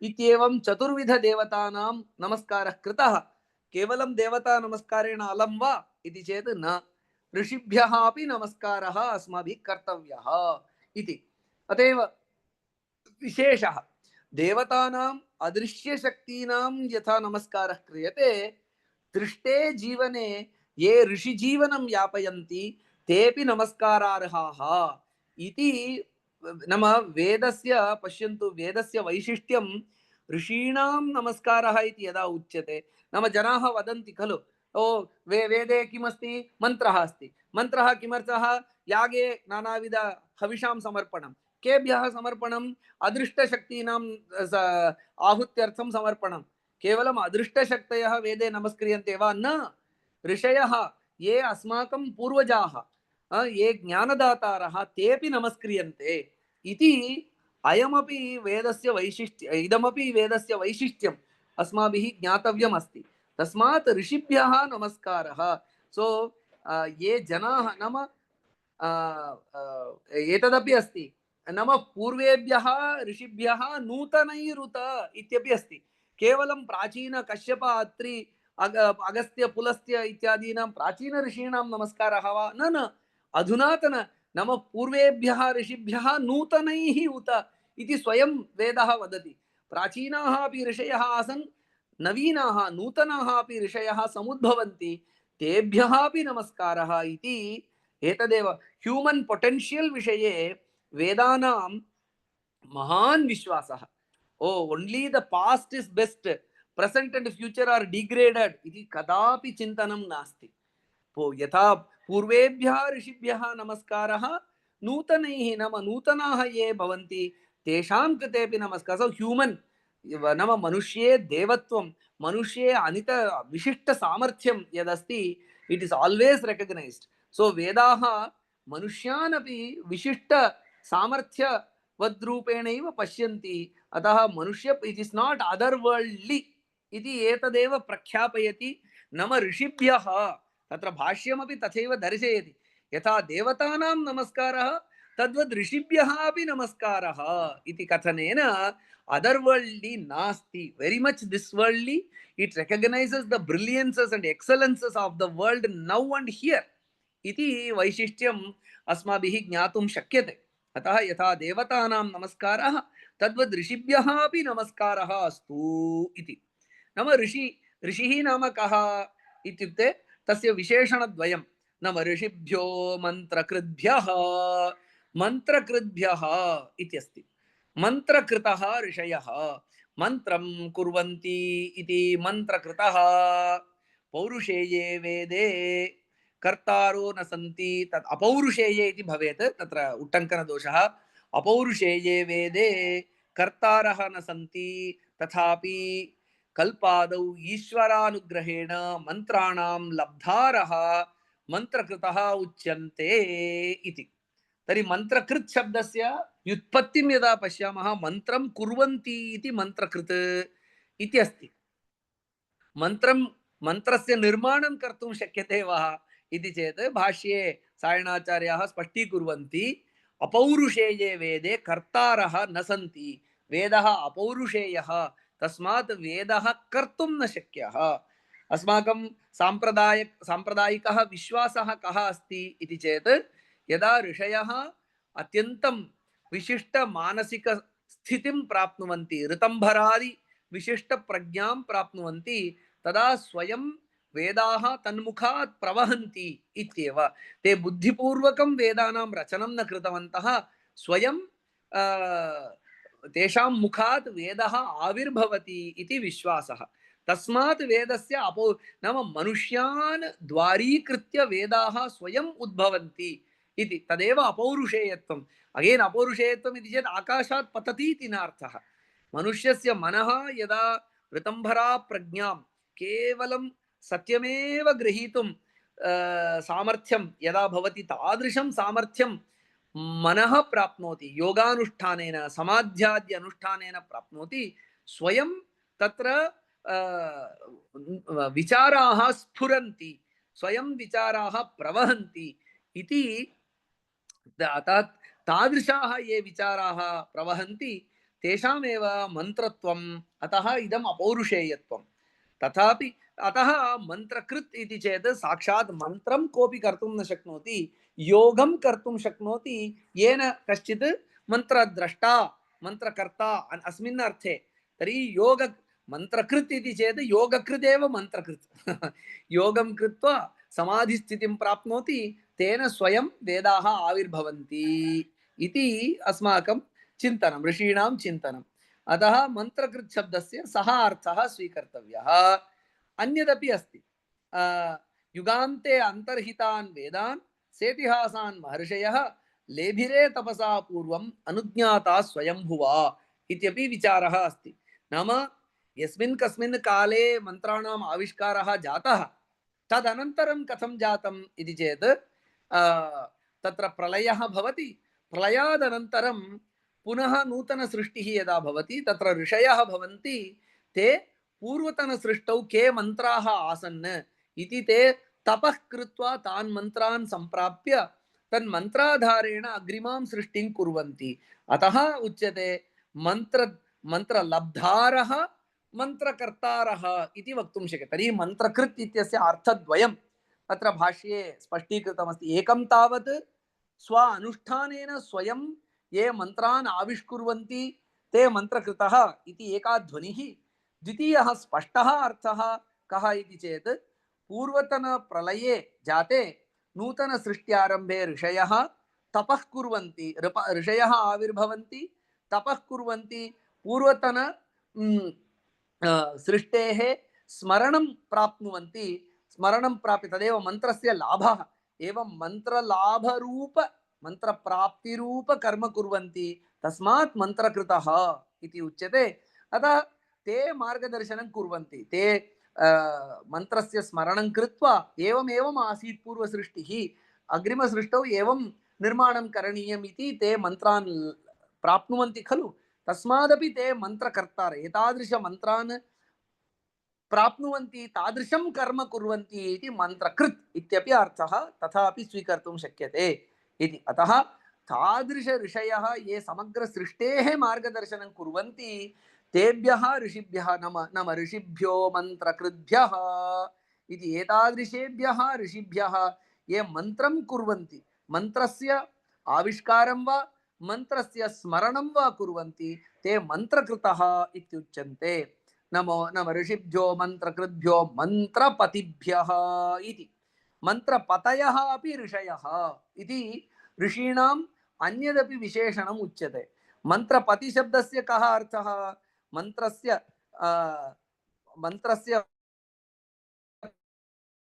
इत्येवं चतुर्विध देवतानां नमस्कारः कृतः। केवलं देवता नमस्कारेण अलं वा इति चेत् न, ऋषिभ्यः अपि नमस्कारः अस्माभिः कर्तव्यः इति। अतएव विशेषः देवतानाम् अदृश्यशक्तीनां यथा नमस्कारः क्रियते, दृष्टे जीवने ये ऋषिजीवनं यापयन्ति तेऽपि नमस्कारार्हाः इति। नाम वेदस्य पश्यन्तु, वेदस्य वैशिष्ट्यं ऋषीणां नमस्कारः इति यदा उच्यते, नाम जनाः वदन्ति खलु, ओ वेदे किमस्ति, मन्त्रः अस्ति, मन्त्रः किमर्थः, यागे नानाविध हविषां समर्पणं, केभ्यः समर्पणम्, अदृष्टशक्तीनां आहुत्यर्थं समर्पणं। केवलम् अदृष्टशक्तयः वेदे नमस्क्रियन्ते वा? न, ऋषयः ये अस्माकं पूर्वजाः, ये ज्ञानदातारः तेऽपि नमस्क्रियन्ते इति। अयमपि वेदस्य वैशिष्ट्य, इदमपि वेदस्य वैशिष्ट्यम् अस्माभिः ज्ञातव्यम् अस्ति। तस्मात् ऋषिभ्यः नमस्कारः। सो ये जनाः, नाम एतदपि अस्ति, नाम पूर्वेभ्यः ऋषिभ्यः नूतनैरुत इत्यपि अस्ति। केवलं प्राचीन कश्यप, अत्रि, अगस्त्य, पुलस्त्य इत्यादीनां प्राचीन ऋषीणां नमस्कारः वा? न न, अधुनातन, नाम पूर्वेभ्यः ऋषिभ्यः नूतनैः उत इति स्वयं वेदः वदति। प्राचीनाः अपि ऋषयः आसन्, नवीनाः नूतनाः अपि ऋषयः समुद्भवन्ति, तेभ्यः अपि नमस्कारः इति। एतदेव ह्यूमन् पोटेन्शियल् विषये वेदानां महान् विश्वासः। Oh only the past is best, present and future are degraded इति कदापि चिन्तनं नास्ति। यथा पूर्वेभ्यः ऋषिभ्यः नमस्कारः, नूतनैः, नाम नूतनाः ये भवन्ति तेषां कृतेपि नमस्कारः। सो ह्यूमन्, नाम मनुष्ये देवत्वं, मनुष्ये अनित विशिष्ट सामर्थ्यं यदस्ति, इट इज ऑलवेज रिकग्नाइज्ड। सो वेदाः मनुष्यान् अपि विशिष्ट सामर्थ्य वद्रूपेणैव पश्यन्ति। अतः मनुष्य it is not other worldly इति एतदेव प्रख्यापयति। नम ऋषिभ्यः, तत्र भाष्यमपि तथैव दर्शयति, यथा देवतानां नमस्कारः तद्वद् ऋषिभ्यः अपि नमस्कारः इति कथनेन अदर वर्ल्डली नास्ति, very much this worldly. It recognises the brilliances and excellences of the world now and here इति वैशिष्ट्यम् अस्माभिः ज्ञातुं शक्यते। अतः यथा देवतानां नमस्कारः तद्वद् ऋषिभ्यः अपि नमस्कारः अस्तु इति। नाम ऋषिः नाम कः इत्युक्ते तस्य विशेषणद्वयं। नाम ऋषिभ्यो मन्त्रकृद्भ्यः, मन्त्रकृद्भ्यः इत्यस्ति। मन्त्रकृतः ऋषयः, मन्त्रं कुर्वन्ति इति मन्त्रकृतः। पौरुषेये वेदे कर्तारो न सन्ति, तत् अपौरुषेये इति भवेत्, तत्र उट्टङ्कनदोषः। अपौरुषेये वेदे कर्तारः न सन्ति, तथापि कल्पादौ ईश्वरानुग्रहेण मन्त्राणां लब्धारः मन्त्रकृतः उच्यन्ते इति। तर्हि मन्त्रकृत् शब्दस्य व्युत्पत्तिं यदा पश्यामः, मन्त्रं कुर्वन्ति इति मन्त्रकृत् इति अस्ति। मन्त्रस्य निर्माणं कर्तुं शक्यते वा इति चेत् भाष्ये सायणाचार्याः स्पष्टीकुर्वन्ति, अपौरुषेये वेदे कर्तारः न सन्ति, वेदः अपौरुषेयः, तस्मात् वेदः कर्तुं न शक्यः। अस्माकं सांप्रदायिकः विश्वासः कः अस्ति इति चेत्, यदा ऋषयः अत्यन्तं विशिष्ट मानसिक स्थितिं प्राप्नुवन्ति, ऋतंभरादि विशिष्ट प्रज्ञां प्राप्नुवन्ति, तदा स्वयं वेदाः तन्मुखात् प्रवहन्ति इत्येव। ते बुद्धिपूर्वकं वेदानां रचनं न कृतवन्तः, स्वयं तेषां मुखात् वेदः आविर्भवति इति विश्वासः। तस्मात् वेदस्य नाम मनुष्यान् द्वारीकृत्य वेदाः स्वयम् उद्भवन्ति इति, तदेव अपौरुषेयत्वम्। अगेन अपौरुषेयत्वम् इति चेत् आकाशात् पतति इति नार्थः। मनुष्यस्य मनः यदा ऋतंभरा प्रज्ञां केवलं सत्यमेव ग्रहीतुं सामर्थ्यं यदा भवति तादृशं सामर्थ्यं मनः प्राप्नोति योगानुष्ठानेन समाध्याद्य अनुष्ठानेन प्राप्नोति स्वयं तत्र विचाराः स्फुरन्ति स्वयं विचाराः प्रवहन्ति इति तादृशाः ये विचाराः प्रवहन्ति तेषामेव मन्त्रत्वम् अतः इदम् अपौरुषेयत्वं तथापि अतः मन्त्रकृत् इति चेत् साक्षात् मन्त्रं कोऽपि कर्तुं न शक्नोति योगं कर्तुं शक्नोति येन कश्चित् मन्त्रद्रष्टा मन्त्रकर्ता अस्मिन् अर्थे तर्हि योग मन्त्रकृत् इति चेत् योगकृदेव मन्त्रकृत् योगं कृत्वा समाधिस्थितिं प्राप्नोति तेन स्वयं वेदाः आविर्भवन्ति इति अस्माकं चिन्तनं ऋषीणां चिन्तनम् अतः मन्त्रकृत् शब्दस्य सः अर्थः स्वीकर्तव्यः अन्यदपि अस्ति युगान्ते अन्तर्हितान् वेदान् सेतिहासान् महर्षयः लेभिरे तपसा पूर्वम् अनुज्ञाता स्वयंभुवा इत्यपि विचारः अस्ति नाम यस्मिन् कस्मिन् काले मन्त्राणाम् आविष्कारः जातः तदनन्तरं कथं जातम् इति चेत् तत्र प्रलयः भवति प्रलयादनन्तरं पुनः नूतन सृष्टिः यदा भवति तत्र ऋषयः भवन्ति ते पूर्वतन सृष्टौ के मन्त्राः आसन् इति ते तपः कृत्वा तान् मन्त्रान् सम्प्राप्य तन्मन्त्राधारेण अग्रिमां सृष्टिं कुर्वन्ति अतः उच्यते मन्त्रलब्धारः मन्त्रकर्तारः इति वक्तुं शक्यते तर्हि मन्त्रकृत् इत्यस्य अर्थद्वयम् अत्र भाष्ये स्पष्टीकृतमस्ति एकं तावत् स्व अनुष्ठानेन स्वयं ये मन्त्रान् आविष्कुर्वन्ति ते मन्त्रकृतः इति एका ध्वनिः द्वितीयः स्पष्टः अर्थः कः इति चेत् पूर्वतन प्रलये जाते नूतन सृष्ट्यारम्भे ऋषयः तपः कुर्वन्ति ऋषयः आविर्भवन्ति तपः कुर्वन्ति पूर्वतन सृष्टेः स्मरणं प्राप्नुवन्ति स्मरणं प्राप्य तदेव मन्त्रस्य लाभः एवं मन्त्रलाभरूप मन्त्रप्राप्तिरूप कर्म कुर्वन्ति तस्मात् मन्त्रकृतः इति उच्यते अतः ते मार्गदर्शनं कुर्वन्ति ते मन्त्रस्य स्मरणं कृत्वा एवमेवम् आसीत् पूर्वसृष्टिः अग्रिमसृष्टौ एवं निर्माणं करणीयम् इति ते मन्त्रान् प्राप्नुवन्ति खलु तस्मादपि ते मन्त्रकर्तारः एतादृशमन्त्रान् प्राप्नुवन्ति तादृशं कर्म कुर्वन्ति इति मन्त्रकृत् इत्यपि अर्थः तथापि स्वीकर्तुं शक्यते इति अतः तादृश ऋषयः ये समग्र सृष्टेः मार्गदर्शनं कुर्वन्ति तेभ्यः ऋषिभ्यः नम ऋषिभ्यो मन्त्रकृद्भ्यः इति एतादृशेभ्यः ऋषिभ्यः ये मन्त्रं कुर्वन्ति मन्त्रस्य आविष्कारं वा मन्त्रस्य स्मरणं वा कुर्वन्ति ते मन्त्रकृतः इत्युच्यन्ते नमो नम ऋषिभ्यो मन्त्रकृद्भ्यो मन्त्रपतिभ्यः इति मन्त्रपतयः अपि ऋषयः इति ऋषीणाम् अन्यदपि विशेषणम् उच्यते मन्त्रपतिशब्दस्य कः अर्थः मन्त्रस्य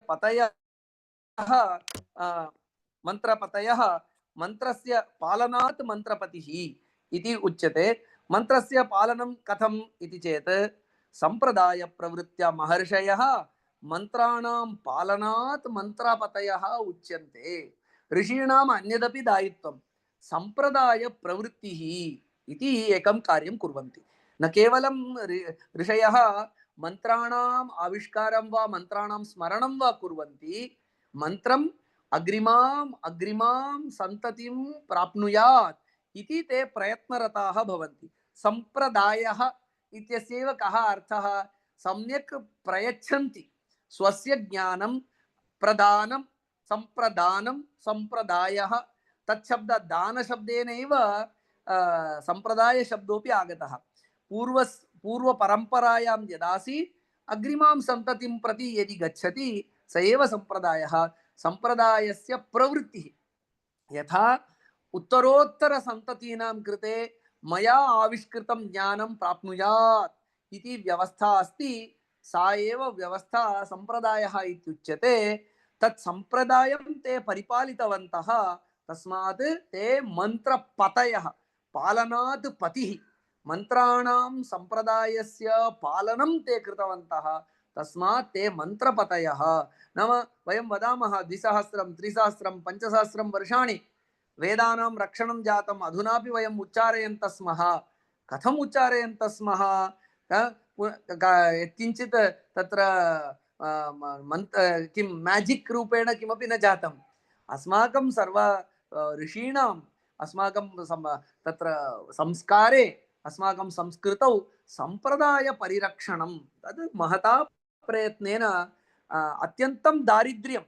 पतयः मन्त्रपतयः मन्त्रस्य पालनात् मन्त्रपतिः इति उच्यते मन्त्रस्य पालनं कथम् इति चेत् संप्रदाय प्रवृत्त्या महर्षयः मन्त्राणां पालनात् मन्त्रपतयः उच्यन्ते ऋषीणाम् अन्यदपि दायित्वं संप्रदाय प्रवृत्तिः इति एकं कार्यं कुर्वन्ति न केवलं ऋषयः मन्त्राणाम् आविष्कारं वा मन्त्राणां स्मरणं वा कुर्वन्ति मन्त्रम् अग्रिमां सन्ततिं प्राप्नुयात् इति ते प्रयत्नरताः भवन्ति संप्रदायः इत्यस्यैव कः अर्थः सम्यक् प्रयच्छन्ति स्वस्य ज्ञानं प्रदानं संप्रदानं संप्रदायः तच्छब्द दानशब्देनैव संप्रदाय शब्दोपि आगतः पूर्वपरम्परायां यदासीत् अग्रिमां सन्ततिं प्रति यदि गच्छति स एव संप्रदायः संप्रदायस्य प्रवृत्तिः यथा उत्तरोत्तर सन्ततीनां कृते मया आविष्कृतं ज्ञानं प्राप्नुयात् इति व्यवस्था अस्ति सा एव व्यवस्था संप्रदायः इत्युच्यते तत् संप्रदायं ते परिपालितवन्तः तस्मात् ते मन्त्रपतयः पालनात् पतिः मंत्राणां संप्रदायस्य पालनं ते कृतवन्तः तस्मात् ते मंत्रपतयः नाम वयं वदामः 2000 3000 5000 वर्षाणि वेदानां रक्षणं जातम् अधुनापि वयम् उच्चारयन्तः स्मः कथम् उच्चारयन्तः स्मः किञ्चित् तत्र किं मैजिक् रूपेण किमपि न जातम् अस्माकं सर्व ऋषीणाम् अस्माकं तत्र संस्कारे अस्माकं संस्कृतौ संप्रदाय परिरक्षणं तद् महता प्रयत्नेन अत्यन्तं दारिद्र्यं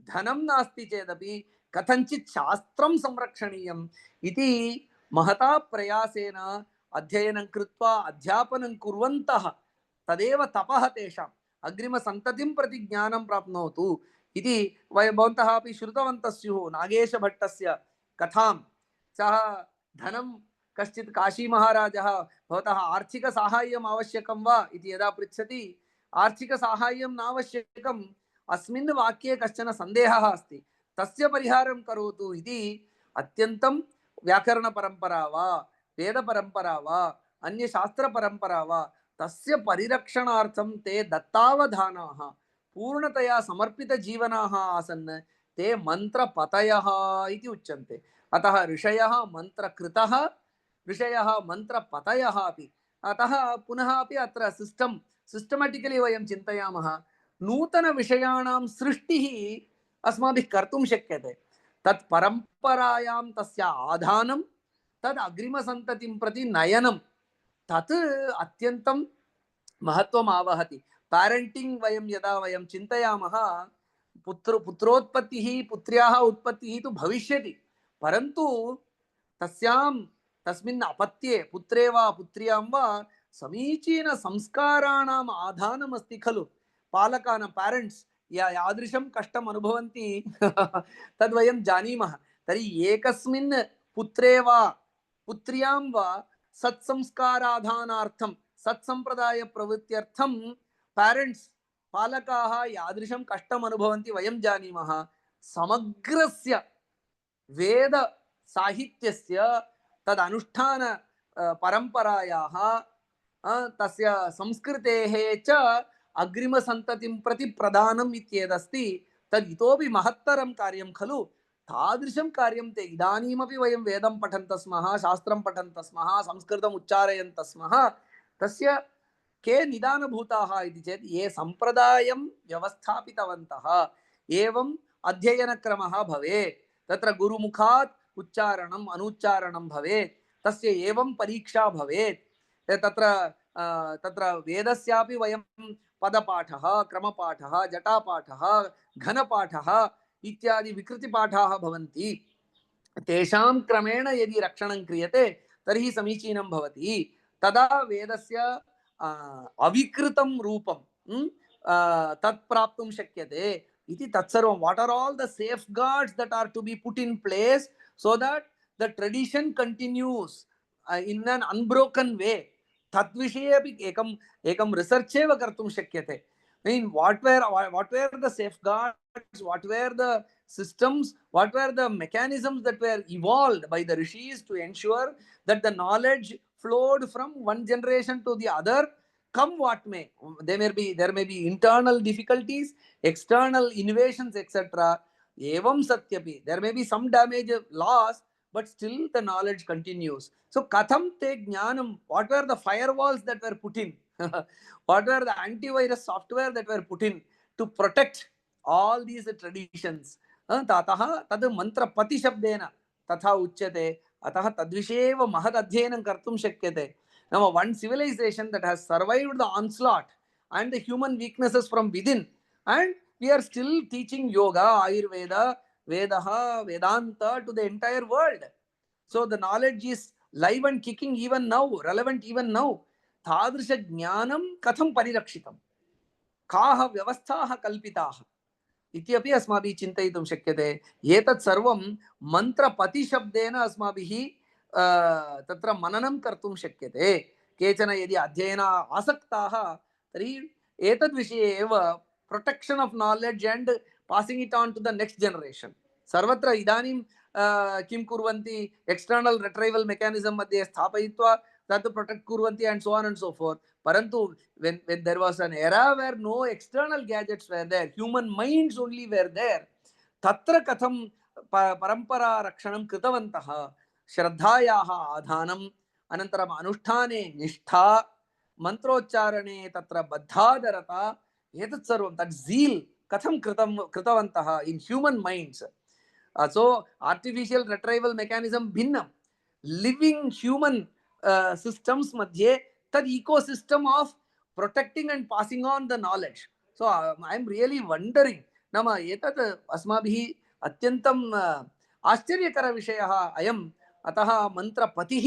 धनं नास्ति चेदपि कथञ्चित् शास्त्रं संरक्षणीयम् इति महता प्रयासेन अध्ययनं कृत्वा अध्यापनं कुर्वन्तः तदेव तपः तेषाम् अग्रिमसन्ततिं प्रति ज्ञानं प्राप्नोतु इति वयं भवन्तः अपि श्रुतवन्तः स्युः नागेशभट्टस्य कथां सः धनं कश्चित् काशीमहाराजः भवतः आर्थिकसाहाय्यम् आवश्यकं वा इति यदा पृच्छति आर्थिकसाहाय्यं नावश्यकम् अस्मिन् वाक्ये कश्चन सन्देहः अस्ति तस्य परिहारं करोतु इति अत्यन्तं व्याकरणपरम्परा वा वेदपरम्परा वा अन्यशास्त्रपरम्परा वा तस्य परिरक्षणार्थं ते दत्तावधानाः पूर्णतया समर्पितजीवनाः आसन् ते मन्त्रपतयः इति उच्यन्ते अतः ऋषयः मन्त्रकृतः ऋषयः मन्त्रपतयः अपि अतः पुनः अपि अत्र सिस्टमेटिकली वयं चिन्तयामः नूतनविषयाणां सृष्टिः अस्माभिः कर्तुं शक्यते तत् परम्परायां तस्य आधानं तद् अग्रिमसन्ततिं प्रति नयनं तत् अत्यन्तं महत्वम् आवहति पेरेंटिंग वयं यदा वयं चिन्तयामः पुत्रोत्पत्तिः पुत्र्याः उत्पत्तिः तु भविष्यति परन्तु तस्मिन् अपत्ये पुत्रे वा पुत्र्यां वा समीचीन संस्काराणाम् आधानम् अस्ति खलु पालकानां पेरेंट्स् यादृशं कष्टम् अनुभवन्ति तद् वयं जानीमः तर्हि एकस्मिन् पुत्रे वा पुत्र्यां वा सत्संस्काराधानार्थं सत्संप्रदाय प्रवृत्त्यर्थं पेरेंट्स् पालकाः यादृशं कष्टम् अनुभवन्ति वयं जानीमः समग्रस्य वेद साहित्यस्य तदनुष्ठान परम्परायाः तस्य संस्कृतेः च अग्रिमसन्ततिं प्रति प्रदानम् इत्येतदस्ति तद् इतोपि महत्तरं कार्यं खलु तादृशं कार्यं ते इदानीमपि वयं वेदं पठन्तः स्मः शास्त्रं पठन्तः स्मः संस्कृतम् उच्चारयन्तः स्मः तस्य के निदानभूताः इति चेत् ये सम्प्रदायं व्यवस्थापितवन्तः एवं अध्ययनक्रमः भवेत् तत्र गुरुमुखात् उच्चारणम् अनुच्चारणं भवेत् तस्य एवं परीक्षा भवेत् तत्र वेदस्यापि वयं पदपाठः क्रमपाठः जटापाठः घनपाठः इत्यादि विकृतिपाठाः भवन्ति तेषां क्रमेण यदि रक्षणं क्रियते तर्हि समीचीनं भवति तदा वेदस्य अविकृतं रूपं तत् प्राप्तुं शक्यते इति तत्सर्वं what are all the safeguards that are to be put in place so that the tradition continues in an unbroken way तद्विषये अपि एकं रिसर्च एव कर्तुं शक्यते I mean what were the safeguards what were the systems what were the mechanisms that were evolved by the rishis to ensure that the knowledge flowed from one generation to the other come what may there may be internal difficulties external innovations etc evam satyapi there may be some damage loss but still the knowledge continues so katham te jnanam what were the firewalls that were put in what were the antivirus software that were put in to protect all these traditions tatah tad mantra pati shabdena tatha uchyate atah tadvishe eva mahad adhyanam kartum shakyate now one civilization that has survived the onslaught and the human weaknesses from within and we are still teaching yoga ayurveda vedaha vedanta to the entire world so the knowledge is live and kicking even now relevant even now तादृश ज्ञानं कथं परिरक्षितं काः व्यवस्थाः कल्पिताः इति अपि अस्माभिः चिन्तयितुं शक्यते एतत् सर्वं मन्त्रपतिशब्देन अस्माभिः तत्र मननं कर्तुं शक्यते केचन यदि अध्ययन आसक्ताः तर्हि एतद् विषये एव protection of knowledge and passing it on to the next generation सर्वत्र इदानीं किं कुर्वन्ति एक्सटर्नल रिट्रीवल मेकानिजम मध्ये स्थापयित्वा tat protect kurvanti and so on and so forth. Parantu when there was an era where no external gadgets were there, human minds only were there, tatra katham parampara rakshanam kritavantah, श्रद्धायाः आधानम् अनन्तरम् अनुष्ठाने निष्ठा मन्त्रोच्चारणे तत्र बद्धादरता एतत् सर्वं तत् zeal कथं कृतवन्तः in human minds. So artificial retrieval mechanism भिन्नं, living human systems मध्ये तद् ecosystem of protecting and passing on the knowledge. So I am really wondering नाम एतत् अस्माभिः अत्यन्तं आश्चर्यकरविषयः अयम्. अतः मंत्रपतिः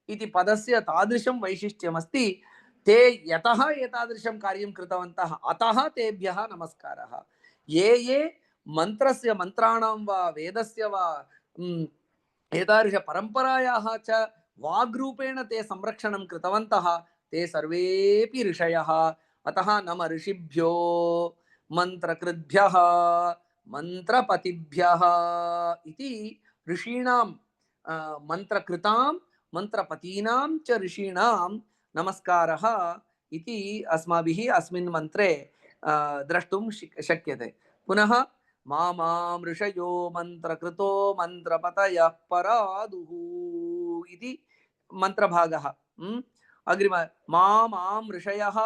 इति पदस्य तादृशं वैशिष्ट्यमस्ति. ते यतः एतादृशं कार्यं कृतवन्तः अतः तेभ्यः नमस्कारः. ये मंत्रस्य मंत्राणां वा वेदस्य वा एतादृश परम्परायाः च वाग्रूपेण ते संरक्षणं कृतवन्तः ते सर्वेपि ऋषयः. अतः नम ऋषिभ्यो मंत्रकृद्भ्यः मंत्रपतिभ्यः इति ऋषीणां मंत्रकृतां मंत्रपतीनां च ऋषीणां नमस्कारः इति अस्माभिः अस्मिन् मन्त्रे द्रष्टुं शक्यते. पुनः मां ऋषयो मंत्रकृतो मंत्रपतयः परादुः इति मंत्रभागः. अग्रिम मां ऋषयः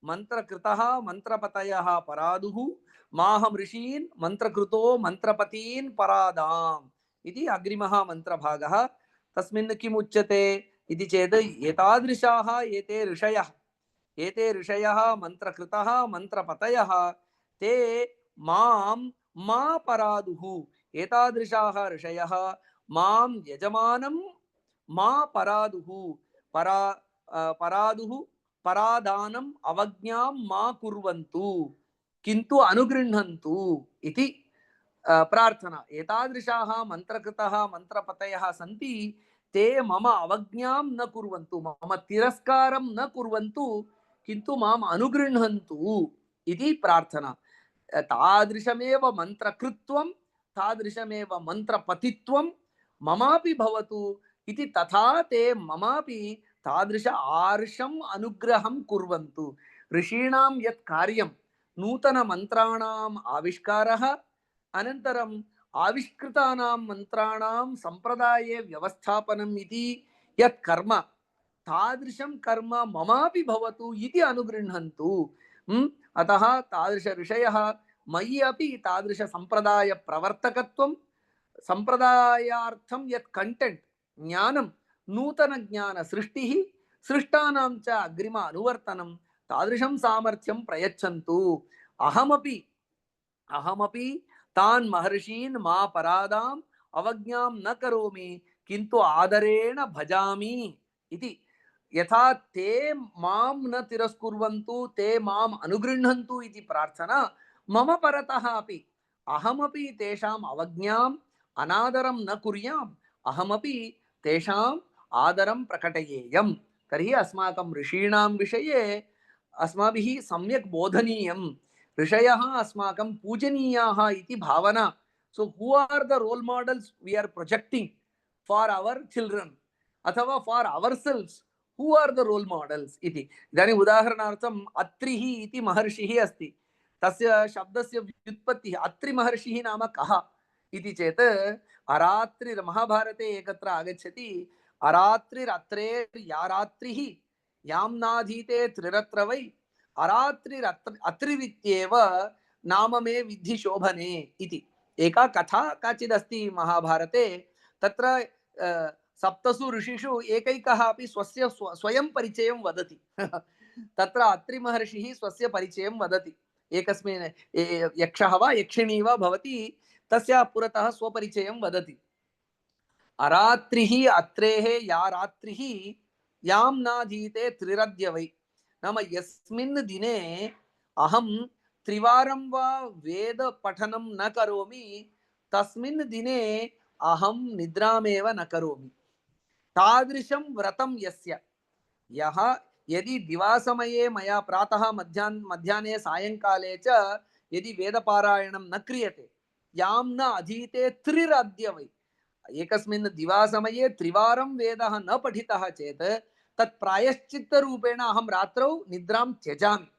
मंत्रकृतः मंत्रपतयः परादुः माहं ऋषीन् मंत्रकृतो मंत्रपतीन् परादाम् इति अग्रिमः मंत्रभागः. तस्मिन् किम् उच्यते इति चेत् एतादृशाः एते ऋषयः मंत्रकृतः मंत्रपतयः ते मां मा परादुः. एतादृशाः ऋषयः मां यजमानं मा परादुः परादुः परादानम् अवज्ञां मा कुर्वन्तु किन्तु अनुगृह्णन्तु इति प्रार्थना. एतादृशाः मंत्रकृतः मंत्रपतयः सन्ति ते मम अवज्ञां न कुर्वन्तु, मम तिरस्कारं न कुर्वन्तु, किन्तु माम् अनुगृह्णन्तु इति प्रार्थना. तादृशमेव मंत्रकृत्वं तादृशमेव मंत्रपतित्वं ममापि भवतु इति तथा ते ममापि तादृश आर्षम् अनुग्रहं कुर्वन्तु. ऋषीणां यत् कार्यं नूतन मंत्राणाम् आविष्कारः अनन्तरम् आविष्कृतानां मंत्राणां संप्रदाये व्यवस्थापनम् इति यत् कर्म तादृशं कर्म ममापि भवतु इति अनुगृह्णन्तु. अतः तादृश ऋषयः मयि अपि तादृश संप्रदाय प्रवर्तकत्वं संप्रदायार्थं यत् कंटेंट ज्ञानं नूतन ज्ञान सृष्टिः सृष्टानां च अग्रिम अनुवर्तनं तादृशं सामर्थ्यं प्रयच्छन्तु. अहमपि तान् महर्षीन् मा परादाम् अवज्ञां न करोमि किन्तु आदरेण भजामि इति. यथा ते मां न तिरस्कुर्वन्तु ते माम् अनुगृह्णन्तु इति प्रार्थना मम परतः अपि अहमपि तेषाम् अवज्ञाम् अनादरं न कुर्याम्, अहमपि तेषाम् आदरं प्रकटयेयम्. तर्हि अस्माकं ऋषीणां विषये अस्माभिः सम्यक् बोधनीयम्. ऋषयः अस्माकं पूजनीयाः इति भावना. So who are the role models we are projecting for our children अथवा for ourselves. Who are the role models इति. इदानीं उदाहरणार्थम् अत्रिः इति महर्षिः अस्ति. तस्य शब्दस्य व्युत्पत्तिः अत्रि महर्षिः नाम कः इति चेत् अरात्रि महाभारते एकत्र आगच्छति. अरात्रिरत्रेर्या रात्रिः याम्नाधीते त्रिरत्र वै अरात्रिरत्रिरित्येव नाम मे विद्धि शोभने इति एका कथा काचिदस्ति महाभारते. तत्र सप्तसु ऋषिषु एकैकः अपि स्वस्य स्वयं परिचयं वदति. तत्र अत्रि महर्षिः स्वस्य परिचयं वदति. एकस्मिन् यक्षः वा यक्षिणी वा भवति तस्याः पुरतः स्वपरिचयं वदति. अरात्रिः अत्रेः या रात्रिः यां नाधीते त्रिरद्य वै. नाम यस्मिन् दिने अहं त्रिवारं वा वेद पठनं न करोमि तस्मिन् दिने अहं निद्रामेव न करोमि. तादृशं व्रतं यस्य यः यदि दिवासमये मया प्रातः मध्याह्ने सायंकाले च यदि वेदपारायणं न क्रियते यां न अधीते त्रिरद्य वै एकस्मिन् दिवासमये त्रिवारं वेदः न पठितः चेत् तत् प्रायश्चित्तरूपेण अहं रात्रौ निद्रां त्यजामि।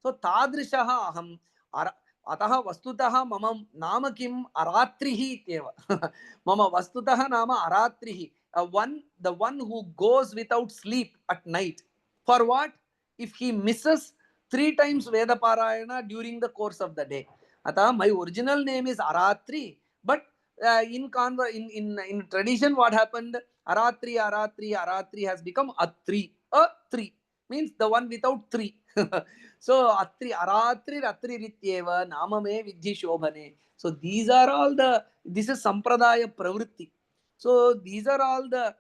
सो तादृशः अहम् अतः वस्तुतः मम नाम किम् अरात्रिः इत्येव मम वस्तुतः नाम अरात्रिः, the one who goes without sleep at night. For what? If he misses 3 times Veda Parayana during the course of the day. Atha my original name is Aratri, but in tradition what happened? Aratri has become Atri. A3 means the one without 3. So Aratri Rityeva Namame Vidhi Shobhane. So these are all this is Sampradaya Pravritti. So these are all the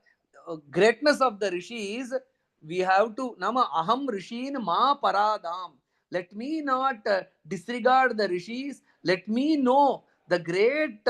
greatness of the rishis. We have to Nama Aham Rishin Ma Paradam. Let me not disregard the rishis. Let me know the great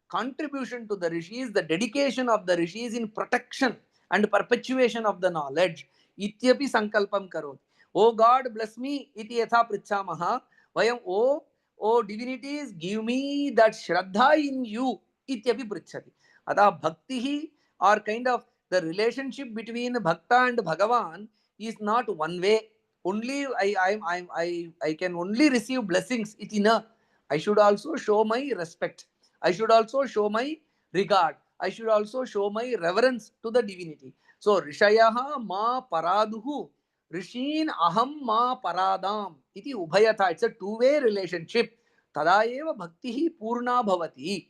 contribution to the rishis, the dedication of the rishis in protection and perpetuation of the knowledge. Ityapi sankalpam karoti. Oh God, bless me. Iti yatha prichamaha. Vayam oh divinities, give me that shraddha in you. Ityapi prichati. Atha bhakti or kind of the relationship between bhakta and Bhagavan is not one way. Only I can only receive blessings. Itina. I should also show my respect. I should also show my regard. I should also show my reverence to the divinity. So Rishayaha ma paraduhu. Rishin aham ma paradam. Iti ubhayatha. It's a two-way relationship. Tada eva bhaktihi purna bhavati.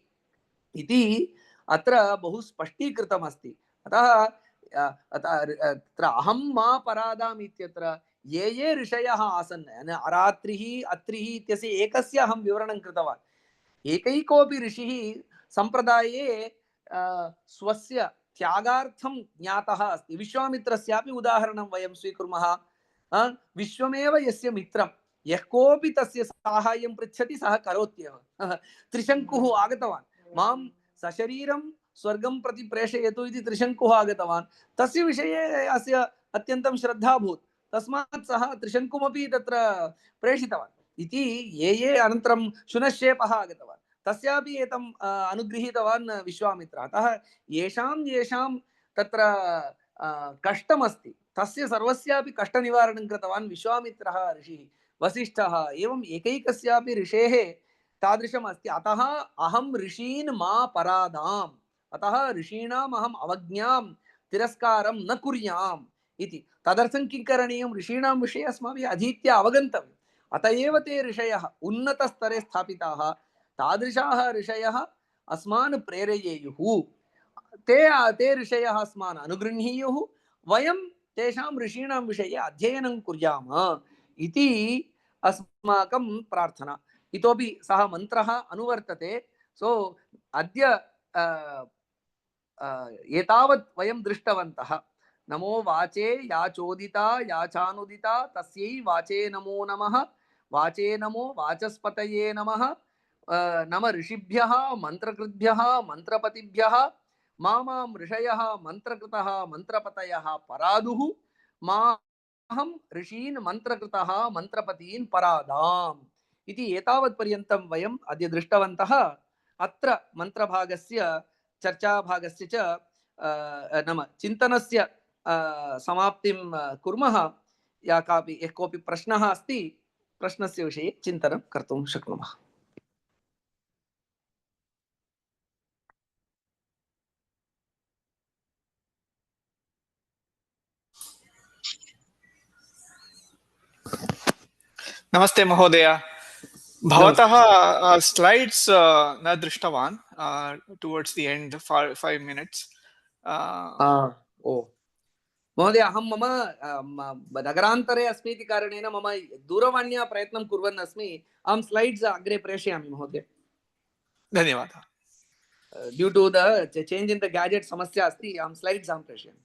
इति अत्र बहु स्पष्टीकृतम् अस्ति। अतः अत्र अहं मा परादाम् इत्यत्र ये ऋषयः आसन्, अरात्रिः अत्रिः इत्यस्य एकस्य अहं विवरणं कृतवान्। एकैकोऽपि ऋषिः सम्प्रदाये स्वस्य त्यागार्थं ज्ञातः अस्ति। विश्वामित्रस्यापि उदाहरणं वयं स्वीकुर्मः। विश्वमेव यस्य मित्रं, यः कोऽपि तस्य साहाय्यं पृच्छति सः करोत्येव। त्रिशङ्कुः आगतवान्, मां सशरीरं स्वर्गं प्रति प्रेषयतु इति त्रिशङ्कुः आगतवान्। तस्य विषये अस्य अत्यन्तं श्रद्धा भूत्, तस्मात् सः त्रिशङ्कुमपि तत्र प्रेषितवान् इति। ये अनन्तरं शुनश्शेपः आगतवान्, तस्यापि एतम् अनुगृहीतवान् विश्वामित्रः। अतः येषां तत्र कष्टमस्ति तस्य सर्वस्यापि कष्टनिवारणं कृतवान् विश्वामित्रः ऋषिः, वसिष्ठः, एवम् एकैकस्यापि ऋषेः तादृशम् अस्ति। अतः अहं ऋषीन् मा परादाम्, अतः ऋषीणाम् अहम् अवज्ञां तिरस्कारं न कुर्याम् इति। तदर्थं किं करणीयं? ऋषीणां विषये अस्माभिः अधीत्य अवगन्तव्यम्। अत एव ते ऋषयः उन्नतस्तरे स्थापिताः। तादृशाः ऋषयः अस्मान् प्रेरयेयुः। ते ऋषयः अस्मान् अनुगृह्णीयुः। वयं तेषां ऋषीणां विषये अध्ययनं कुर्याम इति अस्माकं प्रार्थना। इतोपि सः मन्त्रः अनुवर्तते। सो अद्य एतावत् वयं दृष्टवन्तः। नमो वाचे या चोदिता या चानुदिता तस्यै वाचे नमो नमः। वाचे नमो वाचस्पतये नमः। नम ऋषिभ्यः मन्त्रकृद्भ्यः मन्त्रपतिभ्यः। मां ऋषयः मन्त्रकृतः मन्त्रपतयः परादुः। माहं ऋषीन् मन्त्रकृतः मन्त्रपतीन् परादाम् इति एतावत्पर्यन्तं वयम् अद्य दृष्टवन्तः। अत्र मन्त्रभागस्य चर्चाभागस्य च नाम चिन्तनस्य समाप्तिं कुर्मः। यः कोऽपि प्रश्नः अस्ति, प्रश्नस्य विषये चिन्तनं कर्तुं शक्नुमः। नमस्ते महोदय। भवतः स्लाइड्स् न दृष्टवान् टुवर्ड्स् दि एंड 5 minutes। ओ महोदय, अहं मम नगरान्तरे अस्मि इति कारणेन मम दूरवाण्या प्रयत्नं कुर्वन् अस्मि। अहं स्लैड्स् अग्रे प्रेषयामि महोदय। धन्यवादः। Due to the change in the gadget समस्या अस्ति, अहं स्लैड्स् अहं प्रेषयामि।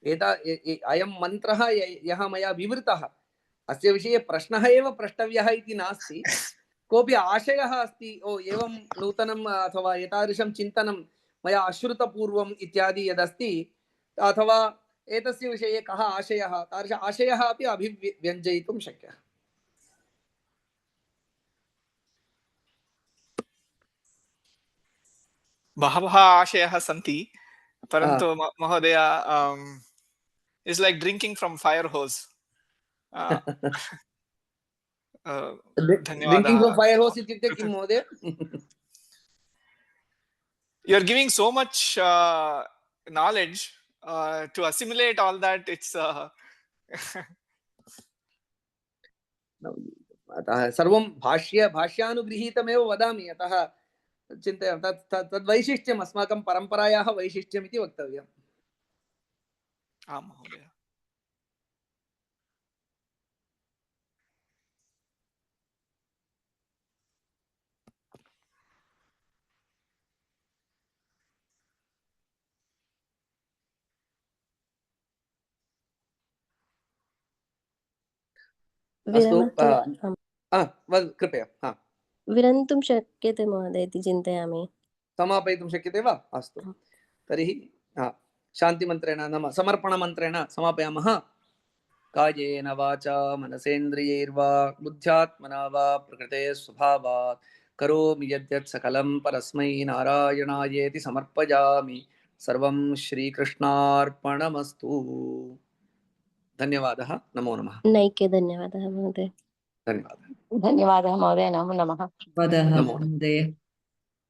अयं मन्त्रः यः मया विवृतः अस्य विषये प्रश्नः एव प्रष्टव्यः इति नास्ति, कोऽपि आशयः अस्ति, ओ एवं नूतनम् अथवा एतादृशं चिन्तनं मया अश्रुतपूर्वम् इत्यादि यदस्ति, अथवा एतस्य विषये कः आशयः, तादृश आशयः अपि अभिव्यञ्जयितुं शक्यः। बहवः आशयाः सन्ति, परन्तु महोदय is like drinking from fire hose. Drinking from fire hose इत्युक्ते किं महोदय? You are giving so much knowledge to assimilate all that. It's अतः सर्वं भाष्यानुगृहीतमेव वदामि, अतः चिन्तयामि तद्वैशिष्ट्यम् अस्माकं परम्परायाः वैशिष्ट्यम् इति वक्तव्यम्। आं महोदय। कृपया विरन्तुं शक्यते महोदय इति चिन्तयामि। समापयितुं शक्यते वा? अस्तु, तर्हि शान्तिमन्त्रेण नाम समर्पणमन्त्रेण समापयामः। कायेन वाचा मनसेन्द्रियैर्वा बुद्ध्यात्मना वा प्रकृते स्वभावात् करोमि यद्यत् सकलं परस्मै नारायणायेति समर्पयामि। सर्वं श्रीकृष्णार्पणमस्तु। धन्यवादः। नमो नमः। नैके धन्यवादः महोदय। धन्यवादः। धन्यवादः महोदय। नमो नमः। नमो नमः।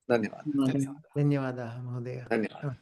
धन्यवादः। धन्यवादः महोदय। धन्यवादः।